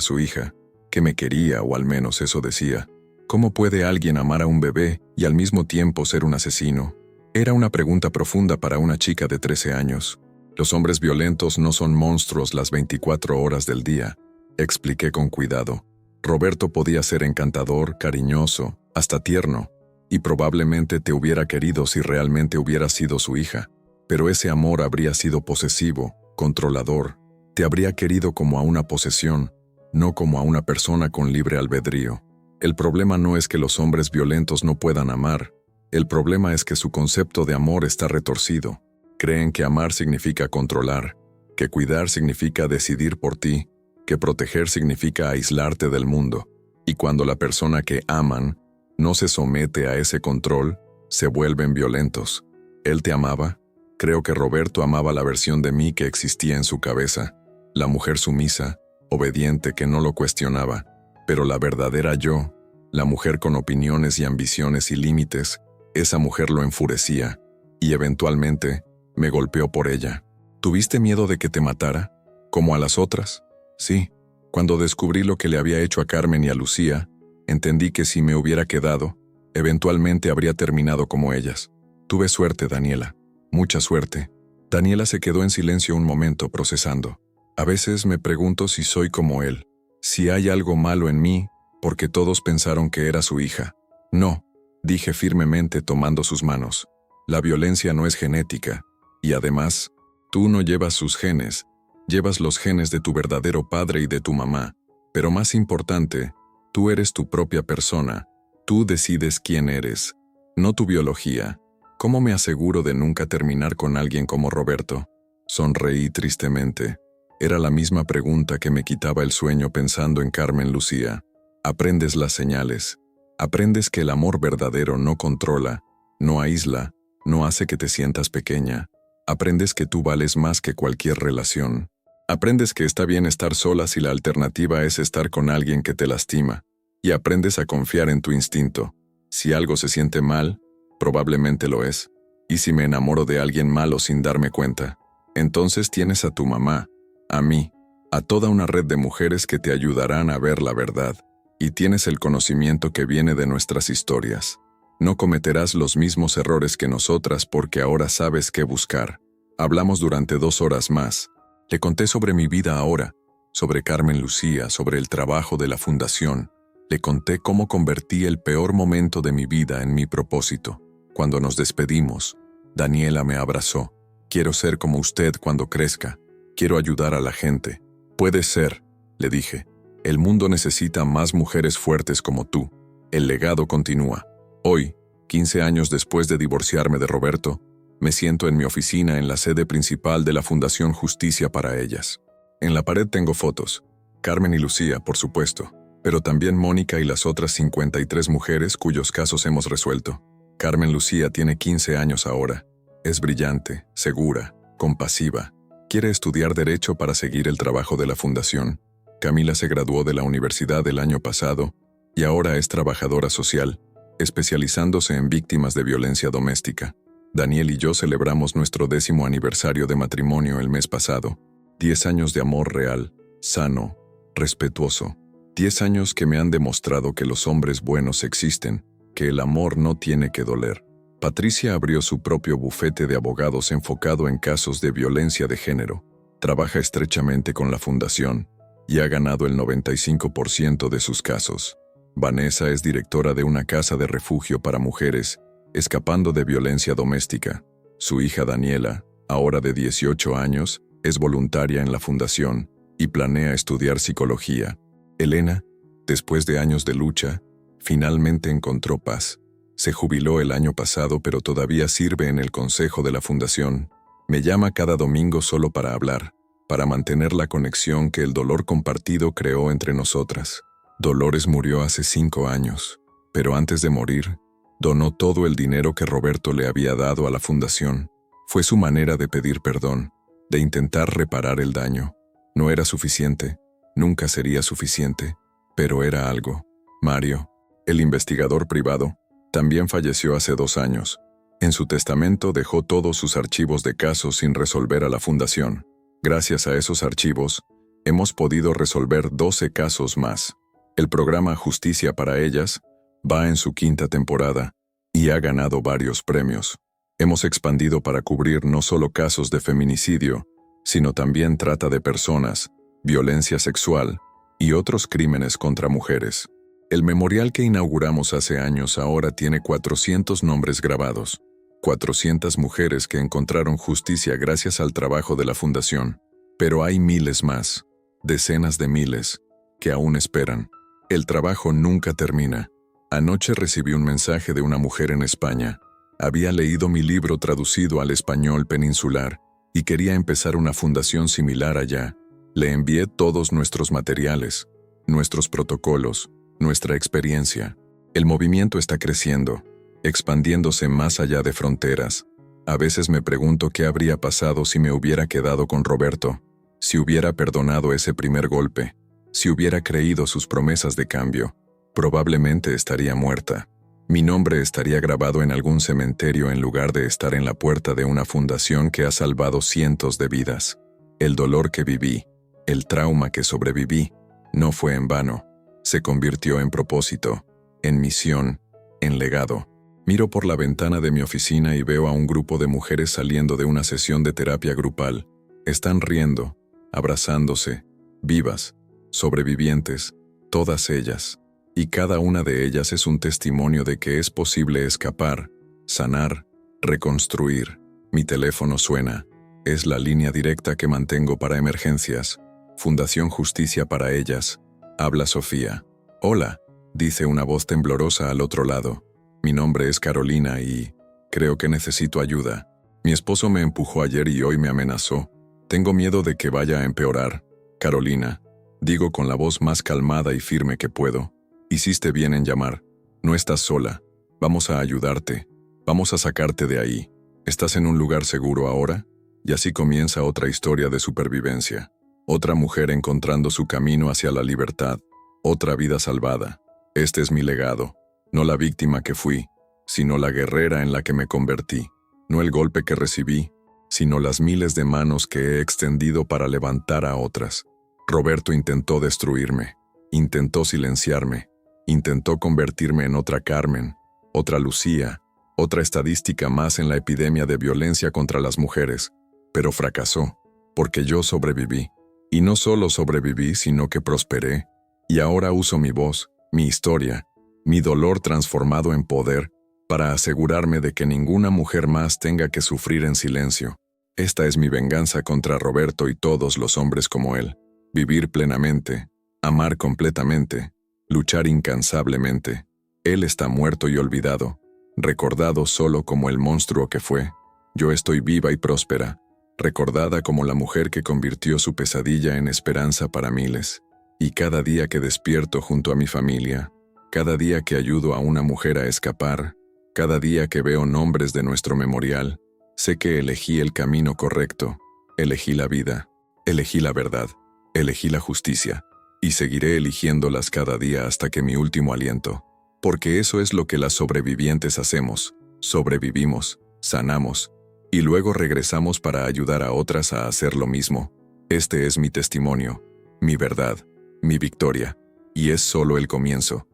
Speaker 1: su hija, que me quería o al menos eso decía. ¿Cómo puede alguien amar a un bebé y al mismo tiempo ser un asesino?» Era una pregunta profunda para una chica de 13 años. «Los hombres violentos no son monstruos las 24 horas del día», expliqué con cuidado. Roberto podía ser encantador, cariñoso, hasta tierno, y probablemente te hubiera querido si realmente hubieras sido su hija. Pero ese amor habría sido posesivo, controlador. Te habría querido como a una posesión, no como a una persona con libre albedrío. El problema no es que los hombres violentos no puedan amar. El problema es que su concepto de amor está retorcido. Creen que amar significa controlar, que cuidar significa decidir por ti, que proteger significa aislarte del mundo. Y cuando la persona que aman no se somete a ese control, se vuelven violentos. ¿Él te amaba? Creo que Roberto amaba la versión de mí que existía en su cabeza, la mujer sumisa, obediente que no lo cuestionaba. Pero la verdadera yo, la mujer con opiniones y ambiciones y límites, esa mujer lo enfurecía, y eventualmente me golpeó por ella. ¿Tuviste miedo de que te matara? ¿Como a las otras? Sí. Cuando descubrí lo que le había hecho a Carmen y a Lucía, entendí que si me hubiera quedado, eventualmente habría terminado como ellas. Tuve suerte, Daniela. Mucha suerte. Daniela se quedó en silencio un momento procesando. A veces me pregunto si soy como él, si hay algo malo en mí, porque todos pensaron que era su hija. No, dije firmemente tomando sus manos. La violencia no es genética, y además, tú no llevas sus genes, llevas los genes de tu verdadero padre y de tu mamá. Pero más importante, tú eres tu propia persona, tú decides quién eres, no tu biología. ¿Cómo me aseguro de nunca terminar con alguien como Roberto? Sonreí tristemente. Era la misma pregunta que me quitaba el sueño pensando en Carmen Lucía. Aprendes las señales. Aprendes que el amor verdadero no controla, no aísla, no hace que te sientas pequeña. Aprendes que tú vales más que cualquier relación. Aprendes que está bien estar sola si la alternativa es estar con alguien que te lastima. Y aprendes a confiar en tu instinto. Si algo se siente mal, probablemente lo es. Y si me enamoro de alguien malo sin darme cuenta, entonces tienes a tu mamá, a mí, a toda una red de mujeres que te ayudarán a ver la verdad. Y tienes el conocimiento que viene de nuestras historias. No cometerás los mismos errores que nosotras porque ahora sabes qué buscar. Hablamos durante 2 horas más. Le conté sobre mi vida ahora, sobre Carmen Lucía, sobre el trabajo de la fundación. Le conté cómo convertí el peor momento de mi vida en mi propósito. Cuando nos despedimos, Daniela me abrazó. «Quiero ser como usted cuando crezca. Quiero ayudar a la gente». «Puede ser», le dije. «El mundo necesita más mujeres fuertes como tú». El legado continúa. Hoy, 15 años después de divorciarme de Roberto, me siento en mi oficina en la sede principal de la Fundación Justicia para Ellas. En la pared tengo fotos. Carmen y Lucía, por supuesto, pero también Mónica y las otras 53 mujeres cuyos casos hemos resuelto. Carmen Lucía tiene 15 años ahora. Es brillante, segura, compasiva. Quiere estudiar Derecho para seguir el trabajo de la Fundación. Camila se graduó de la universidad el año pasado y ahora es trabajadora social, especializándose en víctimas de violencia doméstica. Daniel y yo celebramos nuestro 10º aniversario de matrimonio el mes pasado. 10 años de amor real, sano, respetuoso. 10 años que me han demostrado que los hombres buenos existen, que el amor no tiene que doler. Patricia abrió su propio bufete de abogados enfocado en casos de violencia de género. Trabaja estrechamente con la fundación y ha ganado el 95% de sus casos. Vanessa es directora de una casa de refugio para mujeres escapando de violencia doméstica. Su hija Daniela, ahora de 18 años, es voluntaria en la fundación y planea estudiar psicología. Elena, después de años de lucha, finalmente encontró paz. Se jubiló el año pasado, pero todavía sirve en el consejo de la fundación. Me llama cada domingo solo para hablar, para mantener la conexión que el dolor compartido creó entre nosotras. Dolores murió hace 5 años, pero antes de morir, donó todo el dinero que Roberto le había dado a la fundación. Fue su manera de pedir perdón, de intentar reparar el daño. No era suficiente, nunca sería suficiente, pero era algo. Mario, el investigador privado, también falleció hace 2 años. En su testamento dejó todos sus archivos de casos sin resolver a la fundación. Gracias a esos archivos, hemos podido resolver 12 casos más. El programa Justicia para Ellas va en su 5ª temporada y ha ganado varios premios. Hemos expandido para cubrir no solo casos de feminicidio, sino también trata de personas, violencia sexual y otros crímenes contra mujeres. El memorial que inauguramos hace años ahora tiene 400 nombres grabados, 400 mujeres que encontraron justicia gracias al trabajo de la fundación. Pero hay miles más, decenas de miles, que aún esperan. El trabajo nunca termina. Anoche recibí un mensaje de una mujer en España. Había leído mi libro traducido al español peninsular y quería empezar una fundación similar allá. Le envié todos nuestros materiales, nuestros protocolos, nuestra experiencia. El movimiento está creciendo, expandiéndose más allá de fronteras. A veces me pregunto qué habría pasado si me hubiera quedado con Roberto, si hubiera perdonado ese primer golpe, si hubiera creído sus promesas de cambio. Probablemente estaría muerta. Mi nombre estaría grabado en algún cementerio en lugar de estar en la puerta de una fundación que ha salvado cientos de vidas. El dolor que viví, el trauma que sobreviví, no fue en vano. Se convirtió en propósito, en misión, en legado. Miro por la ventana de mi oficina y veo a un grupo de mujeres saliendo de una sesión de terapia grupal. Están riendo, abrazándose, vivas, sobrevivientes, todas ellas. Y cada una de ellas es un testimonio de que es posible escapar, sanar, reconstruir. Mi teléfono suena. Es la línea directa que mantengo para emergencias. Fundación Justicia para Ellas. Habla Sofía. Hola, dice una voz temblorosa al otro lado. Mi nombre es Carolina y creo que necesito ayuda. Mi esposo me empujó ayer y hoy me amenazó. Tengo miedo de que vaya a empeorar. Carolina, digo con la voz más calmada y firme que puedo. Hiciste bien en llamar. No estás sola. Vamos a ayudarte. Vamos a sacarte de ahí. ¿Estás en un lugar seguro ahora? Y así comienza otra historia de supervivencia. Otra mujer encontrando su camino hacia la libertad. Otra vida salvada. Este es mi legado. No la víctima que fui, sino la guerrera en la que me convertí. No el golpe que recibí, sino las miles de manos que he extendido para levantar a otras. Roberto intentó destruirme. Intentó silenciarme. Intentó convertirme en otra Carmen, otra Lucía, otra estadística más en la epidemia de violencia contra las mujeres. Pero fracasó, porque yo sobreviví. Y no solo sobreviví, sino que prosperé. Y ahora uso mi voz, mi historia, mi dolor transformado en poder, para asegurarme de que ninguna mujer más tenga que sufrir en silencio. Esta es mi venganza contra Roberto y todos los hombres como él. Vivir plenamente, amar completamente, luchar incansablemente. Él está muerto y olvidado, recordado solo como el monstruo que fue. Yo estoy viva y próspera, recordada como la mujer que convirtió su pesadilla en esperanza para miles. Y cada día que despierto junto a mi familia, cada día que ayudo a una mujer a escapar, cada día que veo nombres de nuestro memorial, sé que elegí el camino correcto, elegí la vida, elegí la verdad, elegí la justicia, y seguiré eligiéndolas cada día hasta que mi último aliento. Porque eso es lo que las sobrevivientes hacemos, sobrevivimos, sanamos, y luego regresamos para ayudar a otras a hacer lo mismo. Este es mi testimonio, mi verdad, mi victoria, y es solo el comienzo.